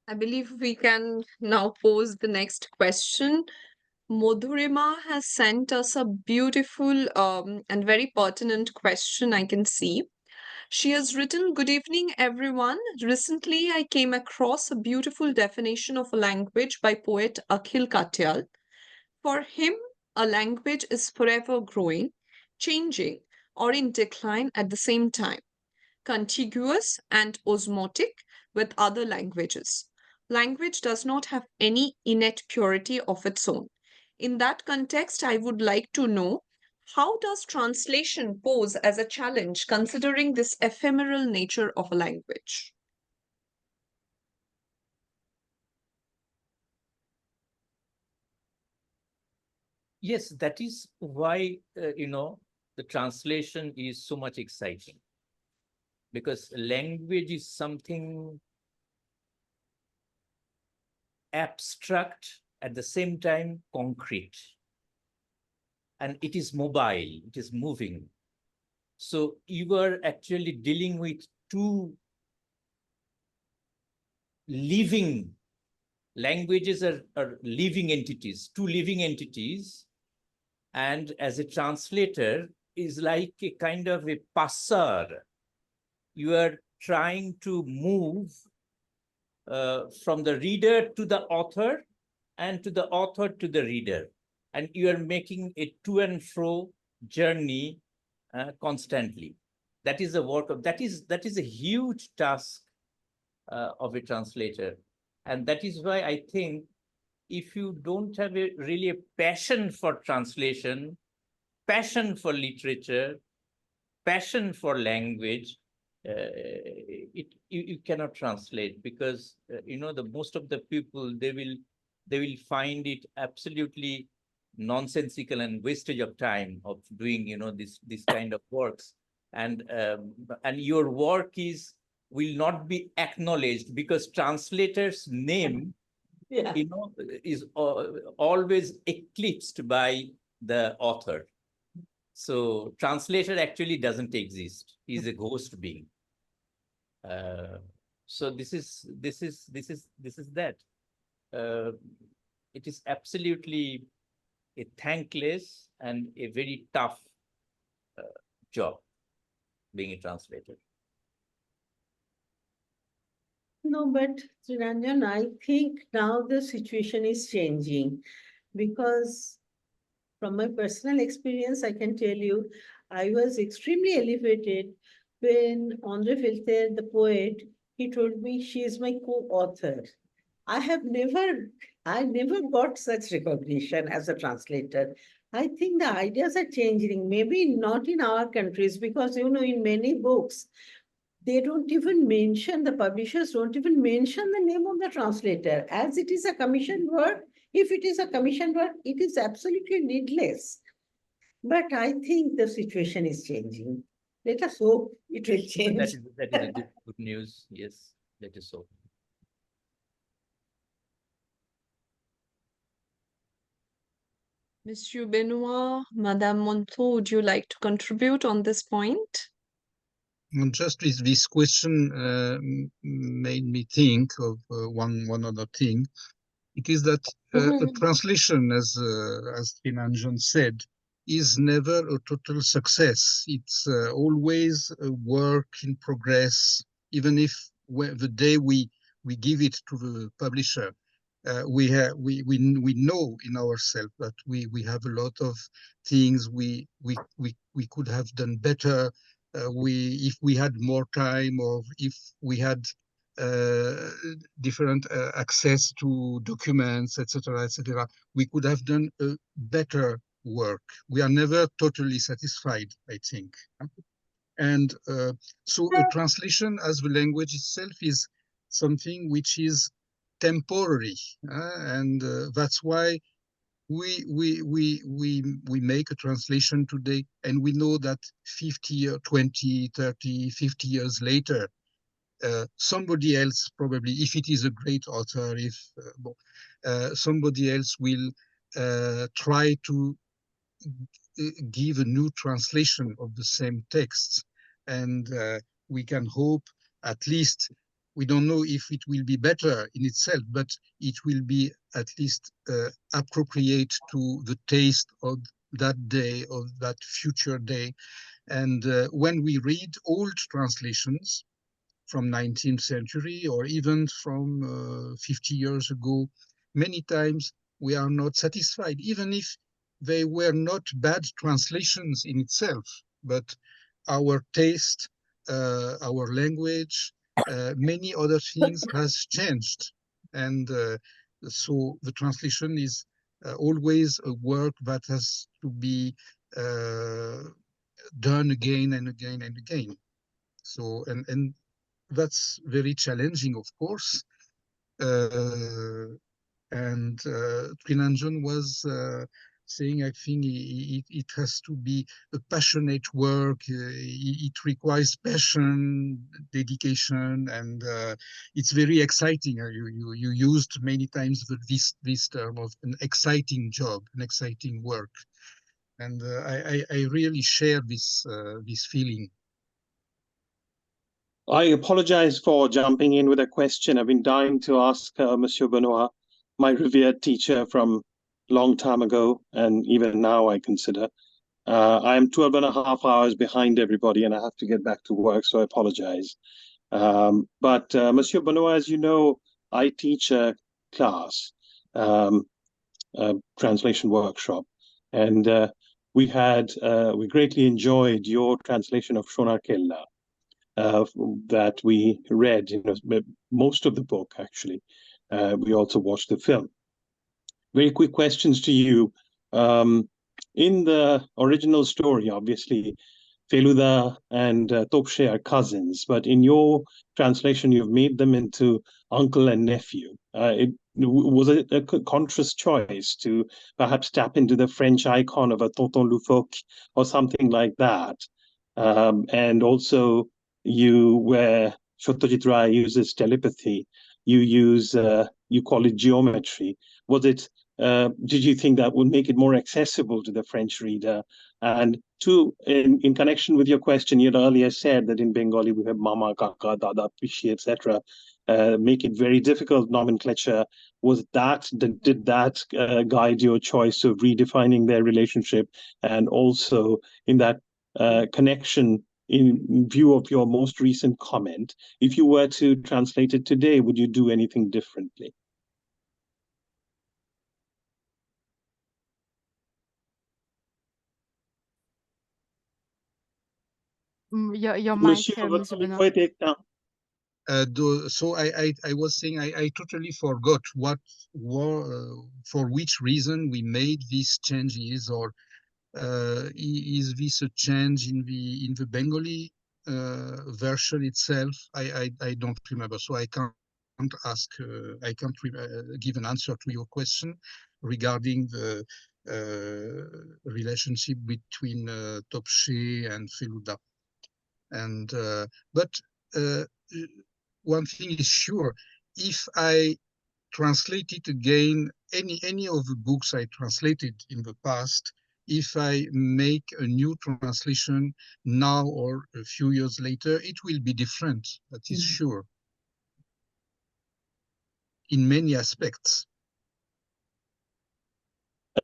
I believe we can now pose the next question. Modhurima has sent us a beautiful and very pertinent question, I can see. She has written, "Good evening, everyone. Recently, I came across a beautiful definition of a language by poet Akhil Katyal. For him, a language is forever growing, changing, or in decline at the same time, contiguous and osmotic with other languages. Language does not have any innate purity of its own. In that context, I would like to know, how does translation pose as a challenge considering this ephemeral nature of a language?" Yes, that is why, the translation is so much exciting. Because language is something abstract, at the same time concrete. And it is mobile, it is moving. So you are actually dealing with two living languages, are living entities, two living entities. And as a translator is like a kind of a passeur. You are trying to move from the reader to the author and to the author to the reader. And you are making a to and fro journey constantly. That is the work of, that is a huge task of a translator. And that is why I think if you don't have really a passion for translation, passion for literature, passion for language, you cannot translate, because the most of the people, they will find it absolutely nonsensical and wastage of time of doing this kind of works, and your work will not be acknowledged, because translator's name is always eclipsed by the author. So translator actually doesn't exist. He's a ghost being. So this is that. It is absolutely a thankless and a very tough job, being a translator. No, but Trinanjan, I think now the situation is changing, because from my personal experience, I can tell you, I was extremely elevated when Andre Filter, the poet, he told me she is my co-author. I never got such recognition as a translator. I think the ideas are changing, maybe not in our countries, because, in many books, they don't even mention, the publishers don't even mention the name of the translator, as it is a commissioned work. If it is a commissioned work, it is absolutely needless. But I think the situation is changing. Let us hope it will change. That is a good news. Yes, let us hope. Monsieur Benoît, Madame Montaut, would you like to contribute on this point? Just this question made me think of one other thing. It is that a translation, as Trinanjan said, is never a total success. It's always a work in progress, even if the day we give it to the publisher, we know in ourselves that we have a lot of things we could have done better. If we had more time, or if we had different access to documents, etc., etc., we could have done a better work. We are never totally satisfied, I think. And so a translation as the language itself is something which is temporary, and that's why we make a translation today, and we know that 50 or 20, 30, 50 years later, somebody else, probably, if it is a great author, if somebody else will try to give a new translation of the same text, and we can hope, at least, we don't know if it will be better in itself, but it will be at least appropriate to the taste of that day, of that future day. And when we read old translations from 19th century, or even from 50 years ago, many times we are not satisfied, even if they were not bad translations in itself, but our taste, our language, many other things has changed. And so the translation is always a work that has to be done again and again and again. So, and that's very challenging, of course. And Trinanjan was saying, I think it has to be a passionate work. It requires passion, dedication, and it's very exciting. You used many times this term of an exciting job, an exciting work, and I really share this feeling. I apologize for jumping in with a question. I've been dying to ask Monsieur Benoît, my revered teacher from long time ago, and even now I consider. I'm 12 and a half hours behind everybody, and I have to get back to work, so I apologize. But Monsieur Benoît, as you know, I teach a class, a translation workshop, and we greatly enjoyed your translation of Shonar Kella. That we read, most of the book, actually. We also watched the film. Very quick questions to you. In the original story, obviously, Feluda and Topshe are cousins, but in your translation, you've made them into uncle and nephew. Was it a conscious choice to perhaps tap into the French icon of a tonton loufoque or something like that? And also, where Satyajit Ray uses telepathy, you call it geometry. Was it? Did you think that would make it more accessible to the French reader? And two, in connection with your question, you had earlier said that in Bengali we have mama, kaka, dada, pishi, etc. Make it very difficult nomenclature. Did that guide your choice of redefining their relationship? And also in that connection, in view of your most recent comment, if you were to translate it today, would you do anything differently? Your mic, Mr. Benoît. So I was saying I totally forgot for which reason we made these changes, or is this a change in the Bengali version itself? I don't remember, so I can't give an answer to your question regarding the relationship between Topshe and Feluda. And but one thing is sure: if I translate it again, any of the books I translated in the past, if I make a new translation now or a few years later, it will be different. That is sure. In many aspects.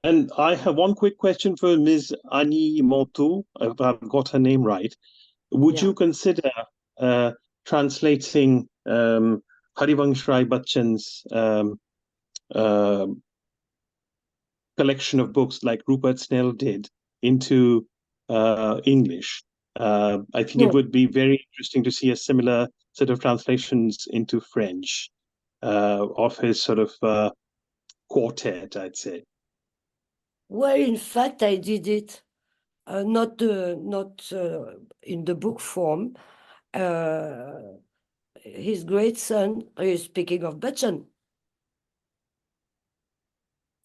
And I have one quick question for Ms. Annie Montaut, if I've got her name right. Would you consider translating Harivansh Rai Bachchan's uh, collection of books like Rupert Snell did into English. I think it would be very interesting to see a similar set of translations into French of his sort of quartet, I'd say. Well, in fact, I did it, not in the book form. His great son, speaking of Bachchan.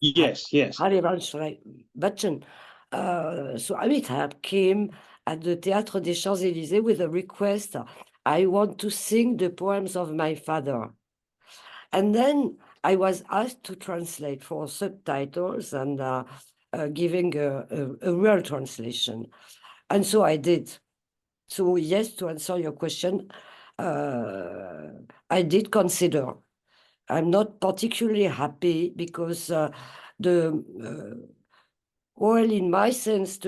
Yes, yes. Harivansh Rai Bachchan. So Amitabh came at the Théâtre des Champs-Élysées with a request. I want to sing the poems of my father. And then I was asked to translate for subtitles and giving a real translation. And so I did. So yes, to answer your question, I did consider. I'm not particularly happy because well, in my sense,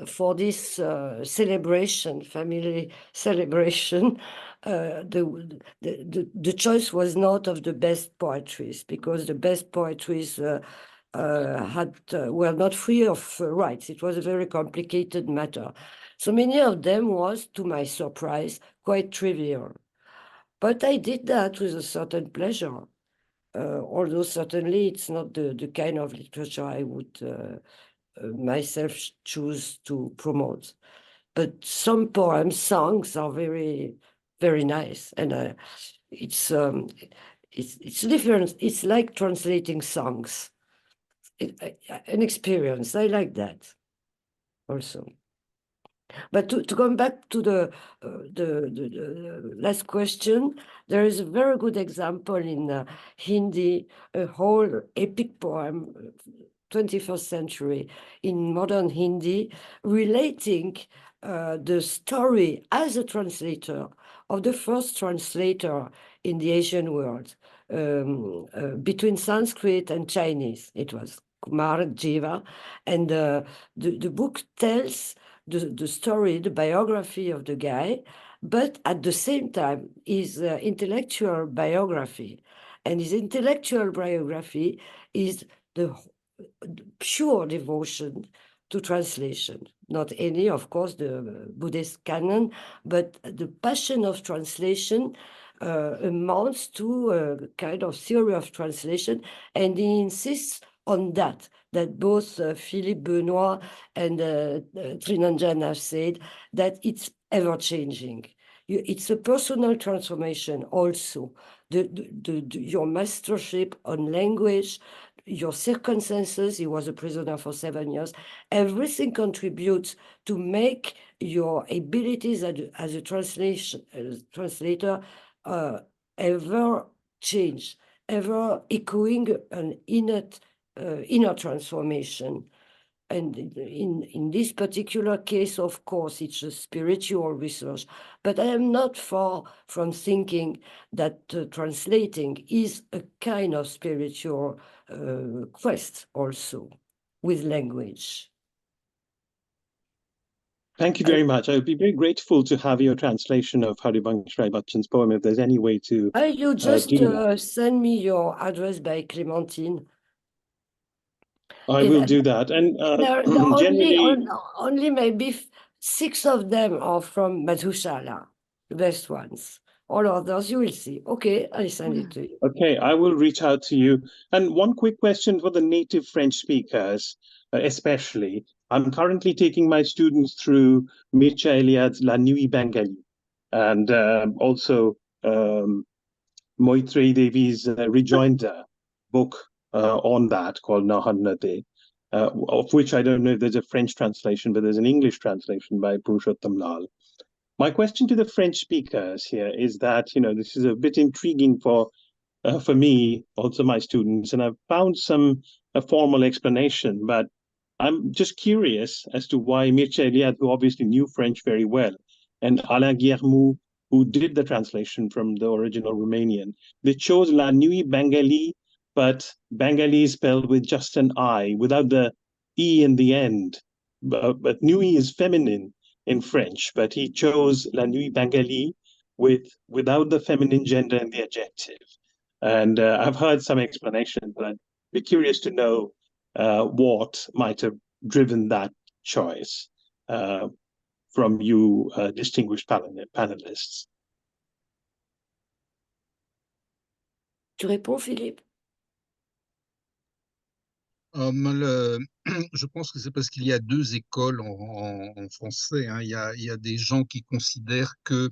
for this celebration, family celebration, the choice was not of the best poetries, because the best poetries were not free of rights. It was a very complicated matter. So many of them was, to my surprise, quite trivial. But I did that with a certain pleasure, although certainly it's not the kind of literature I would myself choose to promote. But some poems, songs are very, very nice, and it's different. It's like translating songs. An experience. I like that also. But to come back to the last question, there is a very good example in Hindi, a whole epic poem, 21st century, in modern Hindi, relating the story as a translator of the first translator in the Asian world, between Sanskrit and Chinese. It was Kumar Jiva, and the book tells the story, the biography of the guy, but at the same time, his intellectual biography. And his intellectual biography is the pure devotion to translation. Not any, of course, the Buddhist canon, but the passion of translation amounts to a kind of theory of translation, and he insists on that both Philippe Benoît and Trinanjan have said, that it's ever-changing. It's a personal transformation also. Your mastership on language, your circumstances, he was a prisoner for 7 years, everything contributes to make your abilities as a translator ever change, ever echoing an inner transformation. And in this particular case, of course, it's a spiritual research. But I am not far from thinking that translating is a kind of spiritual quest also with language. Thank you very much. I would be very grateful to have your translation of Harivansh Rai Bachchan's poem, if there's any way to You just do that. send me your address by Clémentine. I will do that. And generally, only maybe 6 of them are from Madhushala, the best ones. All others, you will see. Okay, I send it to you. okay, I will reach out to you. And one quick question for the native French speakers, especially. I'm currently taking my students through Mircea Eliade's La Nuit Bengali, and also Moitrey Devi's Rejoinder book on that called Nahannate, of which I don't know if there's a French translation, but there's an English translation by Purushottam Lal. My question to the French speakers here is that, this is a bit intriguing for me, also my students, and I've found some formal explanation, but I'm just curious as to why Mircea Eliade, who obviously knew French very well, and Alain Guillermou, who did the translation from the original Romanian, they chose La Nuit Bengali, but Bengali is spelled with just an I, without the E in the end. But Nuit is feminine in French, but he chose La Nuit Bengali without the feminine gender in the adjective. And I've heard some explanation, but I'd be curious to know what might have driven that choice from you distinguished panelists. Tu réponds, Philippe? Je pense que c'est parce qu'il y a deux écoles en français, hein. Il y a des gens qui considèrent que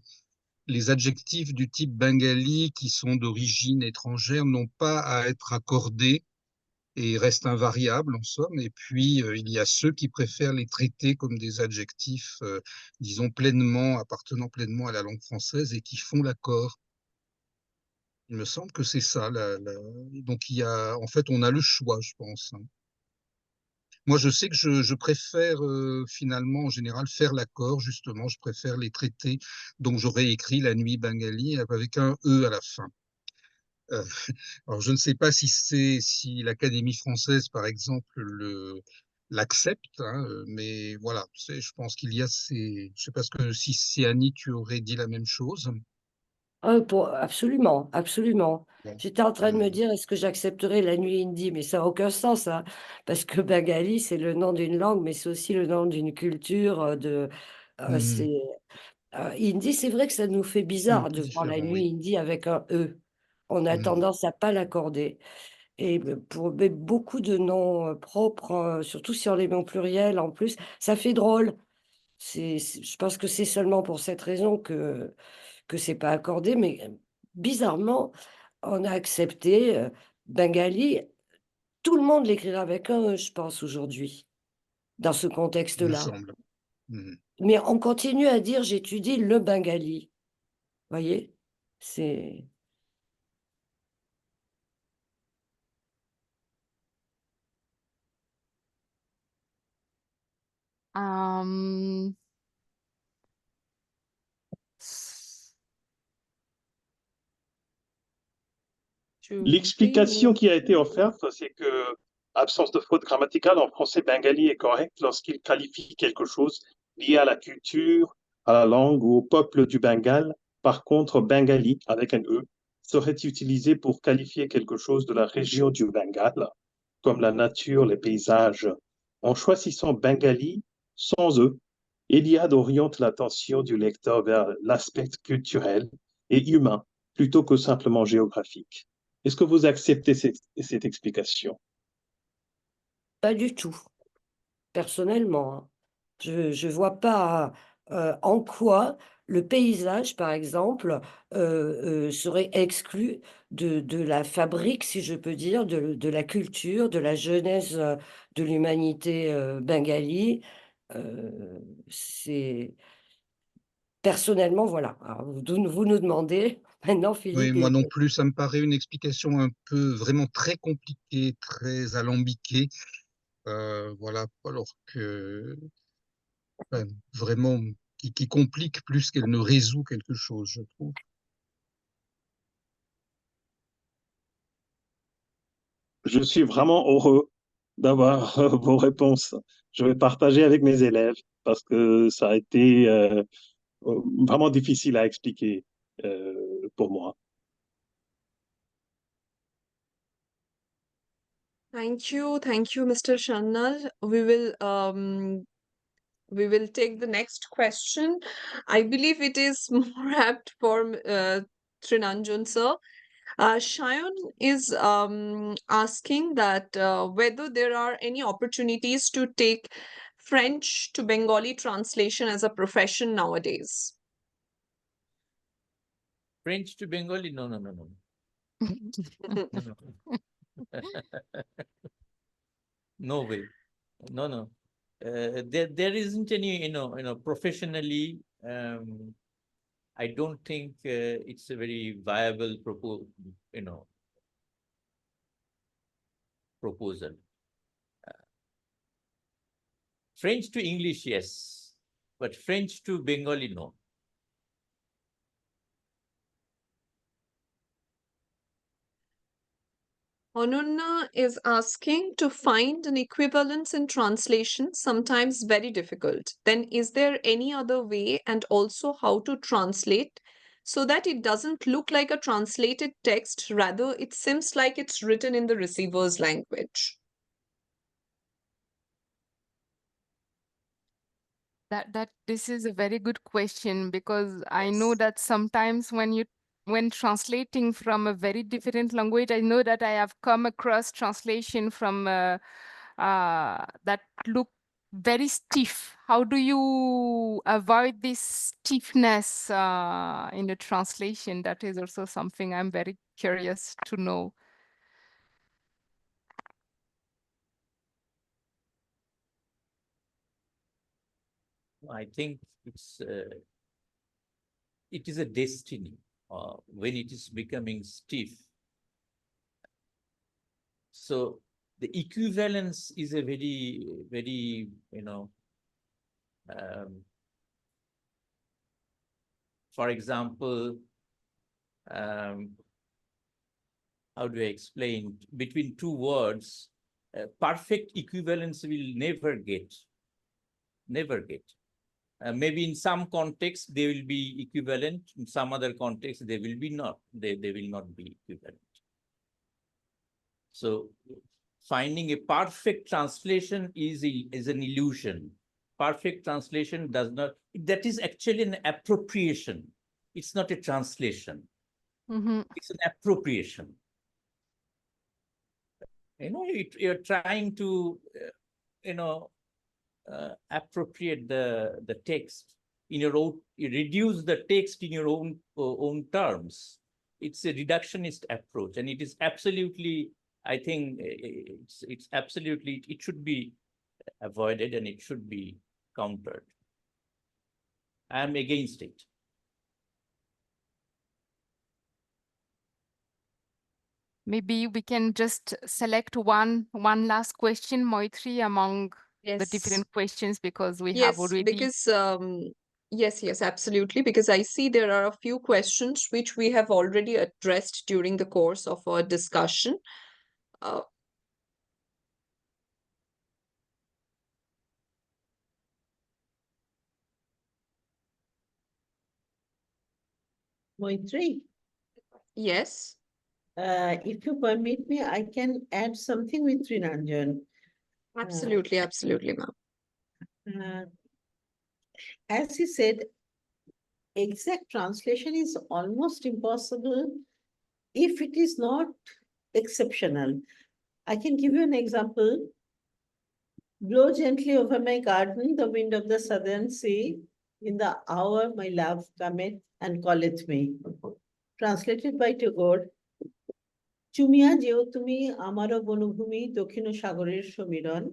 les adjectifs du type bengali qui sont d'origine étrangère n'ont pas à être accordés et restent invariables en somme. Et puis, il y a ceux qui préfèrent les traiter comme des adjectifs, disons, appartenant pleinement à la langue française et qui font l'accord. Il me semble que c'est ça. Donc, en fait, on a le choix, je pense, hein. Moi, je sais que je préfère finalement, en général, faire l'accord, justement. Je préfère les traiter. Donc, j'aurais écrit La nuit bengali avec un E à la fin. Alors, je ne sais pas si l'Académie française, par exemple, l'accepte, hein, mais voilà, je pense qu'il y a ces. Je ne sais pas si Annie, tu aurais dit la même chose. Absolument, absolument. Bon. J'étais en train de me dire, est-ce que j'accepterais la nuit hindi? Mais ça n'a aucun sens, hein, parce que bengali, c'est le nom d'une langue, mais c'est aussi le nom d'une culture. Hindi, c'est vrai que ça nous fait Un bizarre peu de voir la différent, nuit oui. hindi avec un E. On a tendance à pas l'accorder. Et pour beaucoup de noms propres, surtout si on les met au pluriel en plus, ça fait drôle. Je pense que c'est seulement pour cette raison que c'est pas accordé, mais bizarrement, on a accepté bengali. Tout le monde l'écrira avec un E, je pense, aujourd'hui, dans ce Il me contexte-là. semble. Mais on continue à dire j'étudie le bengali. Voyez? C'est. L'explication qui a été offerte, c'est que absence de faute grammaticale en français bengali est correcte lorsqu'il qualifie quelque chose lié à la culture, à la langue ou au peuple du Bengale. Par contre, bengali avec un E serait utilisé pour qualifier quelque chose de la région du Bengale, comme la nature, les paysages. En choisissant bengali sans E, Eliade oriente l'attention du lecteur vers l'aspect culturel et humain plutôt que simplement géographique. Est-ce que vous acceptez cette explication? Pas du tout, personnellement, hein. Je vois pas en quoi le paysage, par exemple, serait exclu de la fabrique, si je peux dire, de la culture, de la genèse de l'humanité bengali. C'est personnellement, voilà. Alors, vous nous demandez maintenant, Oui, Philippe. moi non plus, ça me paraît une explication un peu vraiment très compliquée, très alambiquée. Voilà, alors que vraiment qui complique plus qu'elle ne résout quelque chose, je trouve. Je suis vraiment heureux d'avoir vos réponses. Je vais partager avec mes élèves parce que ça a été vraiment difficile à expliquer pour moi. Thank you, Mr. Shannal. We will take the next question. I believe it is more apt for Trinanjan sir. Shayan is asking that whether there are any opportunities to take French to Bengali translation as a profession nowadays. French to Bengali? No. No way. No. There isn't any, professionally. I don't think it's a very viable proposal. French to English, yes, but French to Bengali, no. Anunna is asking to find an equivalence in translation, sometimes very difficult. Then is there any other way, and also how to translate so that it doesn't look like a translated text, rather it seems like it's written in the receiver's language? This is a very good question, because I know Yes. that sometimes when translating from a very different language, I know that I have come across translation from that look very stiff. How do you avoid this stiffness in the translation? That is also something I'm very curious to know. I think it is a destiny when it is becoming stiff. So the equivalence is a very, very, for example, how do I explain? Between two words, perfect equivalence will never get. Maybe in some context they will be equivalent. In some other context they will be not. They will not be equivalent. So finding a perfect translation is an illusion. Perfect translation does not. That is actually an appropriation. It's not a translation. Mm-hmm. It's an appropriation. You're trying to, appropriate the text in your own, you reduce the text in your own terms. It's a reductionist approach, and it is absolutely, I think it's absolutely, it should be avoided and it should be countered. I am against it. Maybe we can just select one last question, Moitri, among the Yes. different questions, because we have Yes, already. because yes, absolutely. Because I see there are a few questions which we have already addressed during the course of our discussion. Moitri, Yes. if you permit me, I can add something with Trinanjan. Absolutely, ma'am. As he said, exact translation is almost impossible if it is not exceptional. I can give you an example. Blow gently over my garden the wind of the southern sea. In the hour my love cometh and calleth me. Translated by Tagore. চুমিয়া যেও তুমি আমারও বনভূমি দক্ষিণ সাগরের সমীরণ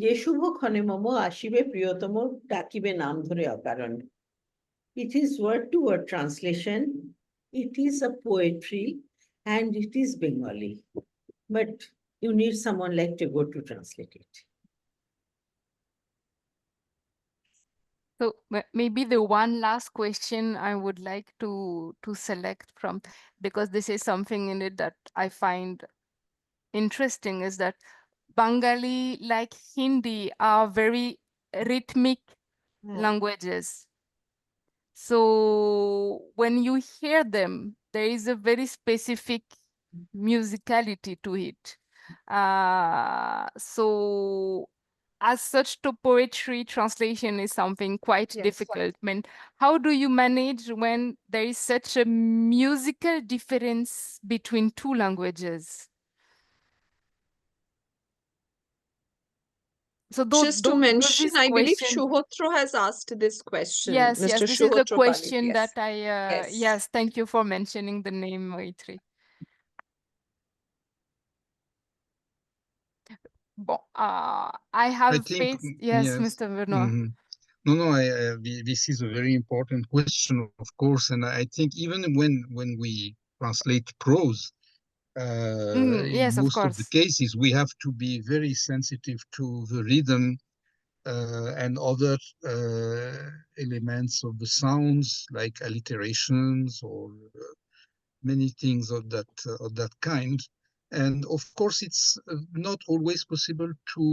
যে শুভ ক্ষণে মম আসিবে প্রিয়তম ডাকিবে নাম ধরে অকারণ. It is word to word translation. It is a poetry and it is Bengali. But you need someone like Tagore to translate it. So maybe the one last question I would like to select from, because this is something in it that I find interesting, is that Bengali, like Hindi, are very rhythmic languages. So when you hear them, there is a very specific musicality to it. So as such, to poetry translation is something quite difficult. I mean, how do you manage when there is such a musical difference between two languages? So Just to mention, I believe Shuhotro has asked this question. Yes, Mr. this is the Shuhotro question Palit, that I, yes. yes, thank you for mentioning the name, Maitri. Bon, I have faced, yes, Mr. Benoît. Mm-hmm. No, this is a very important question, of course, and I think even when we translate prose, in yes, most of the cases, we have to be very sensitive to the rhythm and other elements of the sounds, like alliterations or many things of that kind. And of course, it's not always possible to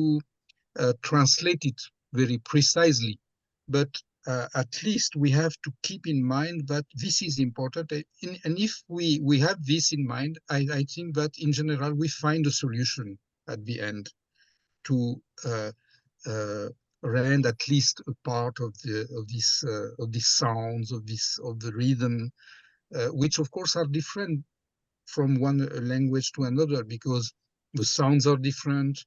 translate it very precisely. But at least we have to keep in mind that this is important. And if we have this in mind, I think that in general, we find a solution at the end to rend at least a part of these sounds, of the rhythm, which of course are different from one language to another, because the sounds are different,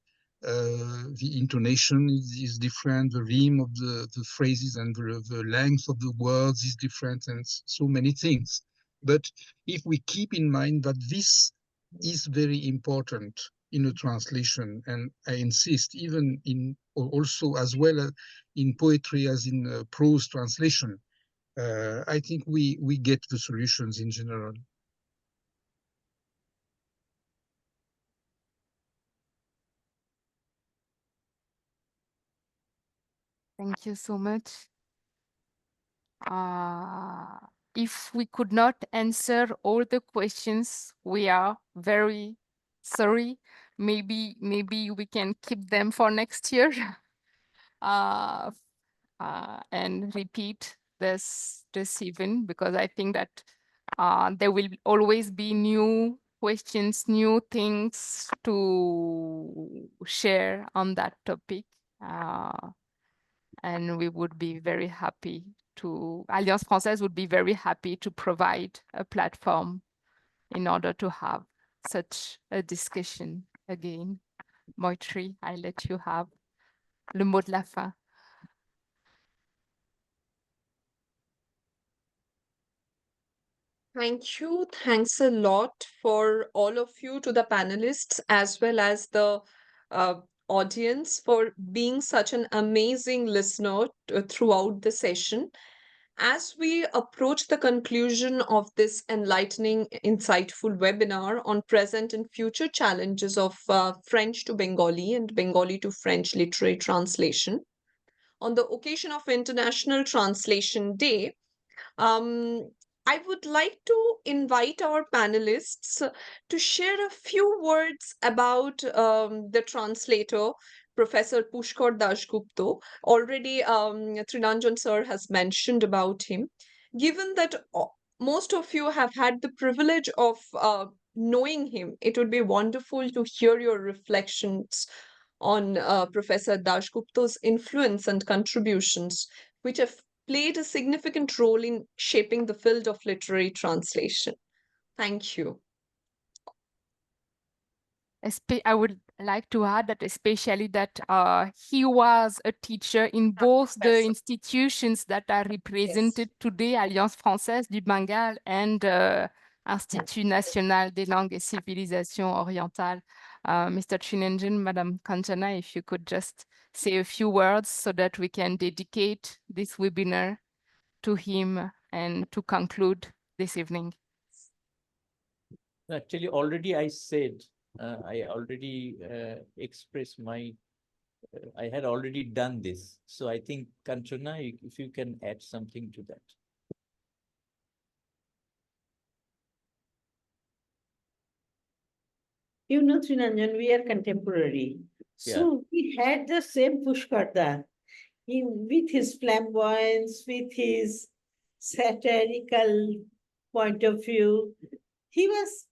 the intonation is different, the rhythm of the phrases and the length of the words is different, and so many things. But if we keep in mind that this is very important in a translation, and I insist, even in also as well in poetry as in prose translation, I think we get the solutions in general. Thank you so much. If we could not answer all the questions, we are very sorry. Maybe we can keep them for next year and repeat this event, because I think that there will always be new questions, new things to share on that topic. And we would be very happy Alliance Française would be very happy to provide a platform in order to have such a discussion again. Moitri, I let you have le mot de la fin. Thank you. Thanks a lot for all of you, to the panelists as well as the audience, for being such an amazing listener throughout the session. As we approach the conclusion of this enlightening, insightful webinar on present and future challenges of French to Bengali and Bengali to French literary translation, on the occasion of International Translation Day, I would like to invite our panelists to share a few words about the translator, Professor Pushkar Dasgupta. Already, Trinanjan sir has mentioned about him. Given that most of you have had the privilege of knowing him, it would be wonderful to hear your reflections on Professor Dasgupta's influence and contributions, which have played a significant role in shaping the field of literary translation. Thank you. I would like to add that especially that he was a teacher in both the institutions that are represented today, Alliance Française du Bengale and Institut National des Langues et Civilisations Orientales. Mr. Trinanjan, Madam Kanchana, if you could just say a few words so that we can dedicate this webinar to him and to conclude this evening. Actually, already I said, I already expressed my, I had already done this. So I think, Kanchana, if you can add something to that. You know, Trinanjan, we are contemporary. So we had the same Pushkarda with his flamboyance, with his satirical point of view. He was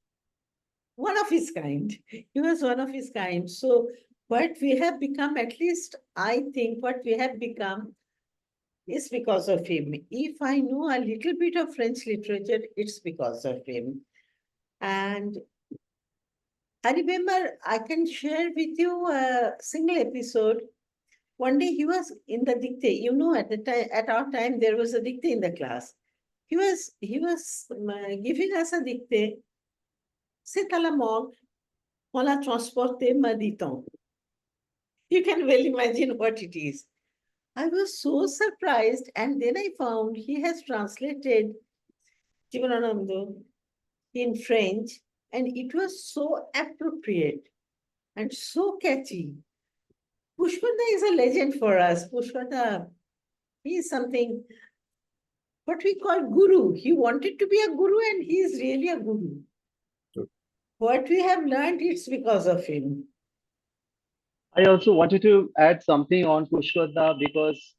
one of his kind. He was one of his kind. So what we have become, at least I think what we have become is because of him. If I know a little bit of French literature, it's because of him. And I remember, I can share with you a single episode. One day he was in the dictée. You know, at the time, at our time, there was a dictée in the class. He was giving us a dictée. C'est à la morgue. On l'a transporté, me dit-on. You can well imagine what it is. I was so surprised, and then I found he has translated Jivanananda in French, and it was so appropriate and so catchy. Pushkarda is a legend for us. Pushkarda, he is something, what we call guru. He wanted to be a guru, and he is really a guru. What we have learned, it's because of him. I also wanted to add something on Pushkota because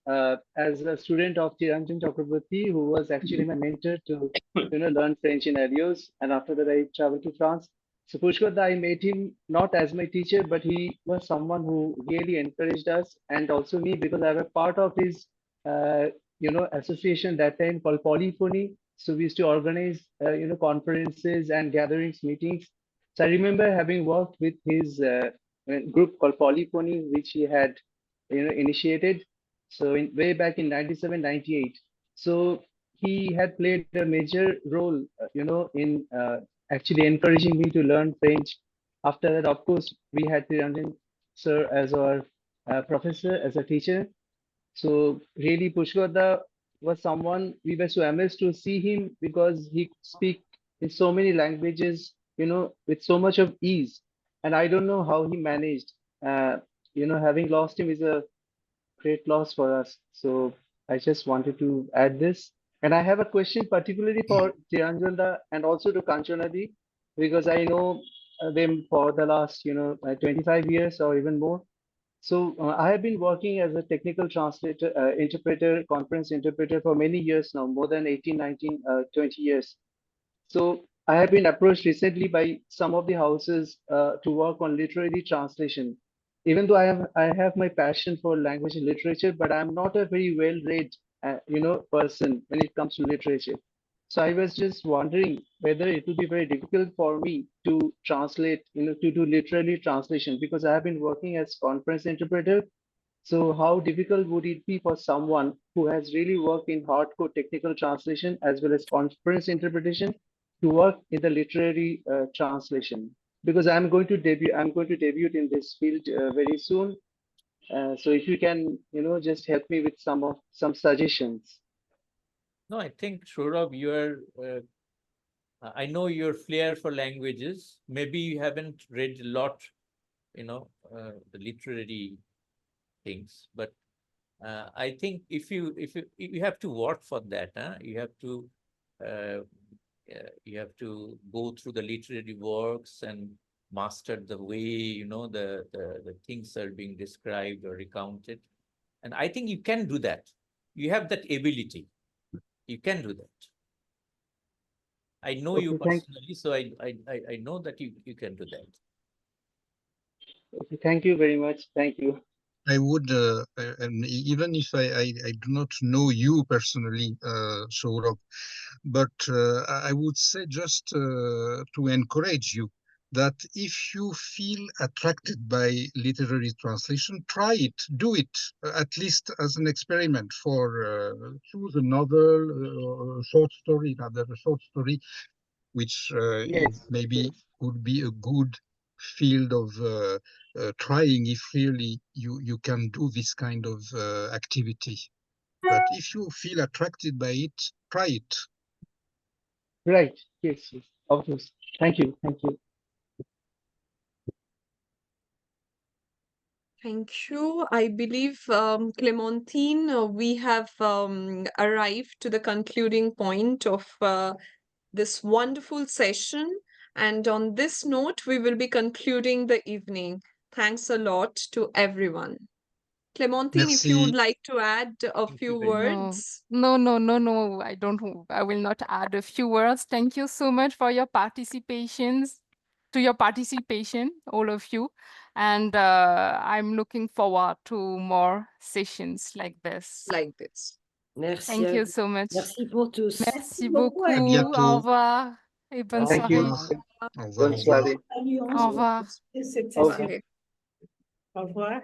as a student of Trinanjan Chakraborty, who was actually my mentor to learn French in Alios, and after that I traveled to France. So Pushkota, I met him not as my teacher, but he was someone who really encouraged us and also me because I was part of his uh, association that time called Polyphony. So we used to organize conferences and gatherings, meetings. So I remember having worked with his group called Polyphony, which he had initiated. So way back in 97, 98. So he had played a major role, in actually encouraging me to learn French. After that, of course, we had Trinanjan sir as our professor, as a teacher. So really, Pushkota was someone we were so amazed to see him because he could speak in so many languages, with so much of ease. And I don't know how he managed. Uh, having lost him is a great loss for us. So I just wanted to add this. And I have a question particularly for Tiranjanda and also to Kanchanadi, because I know them for the last, 25 years or even more. So I have been working as a technical translator, interpreter, conference interpreter for many years now, more than 18, 19, 20 years. So I have been approached recently by some of the houses to work on literary translation. Even though I have my passion for language and literature, but I'm not a very well-read, person when it comes to literature. So I was just wondering whether it would be very difficult for me to translate, to do literary translation because I have been working as conference interpreter. So how difficult would it be for someone who has really worked in hardcore technical translation as well as conference interpretation to work in the literary translation? Because I'm going to debut in this field very soon. So if you can, just help me with some suggestions. No, I think, Saurabh, I know your flair for languages. Maybe you haven't read a lot, the literary things, but I think if you have to work for that, uh, you have to go through the literary works and master the way the things are being described or recounted, and I think you can do that. You have that ability. You can do that. I know you Okay, personally, so I know that you can do that. okay, thank you very much. Thank you. I would, and even if I do not know you personally, Saurabh, but I would say just to encourage you that if you feel attracted by literary translation, try it, do it, at least as an experiment for choose a novel, or a short story, rather a short story, which Yes, maybe yes. would be a good field of trying if really you can do this kind of activity. But if you feel attracted by it, try it. Right. Yes, yes. Of course. Thank you. Thank you. Thank you. I believe, Clementine, we have arrived to the concluding point of this wonderful session. And on this note, we will be concluding the evening. Thanks a lot to everyone. Clementine, if you would Merci. like to add a Thank you few very much. words. No. I don't. I will not add a few words. Thank you so much for your participation, all of you. And I'm looking forward to more sessions like this. Like this. Merci. Thank you so much. Merci pour tous. Merci Merci beaucoup, beaucoup. À Au bientôt. revoir et bonne Au Thank you. soirée. revoir. Au revoir. Bonne Au revoir. soirée. Au revoir. C'était Au super. revoir. Okay. Au revoir.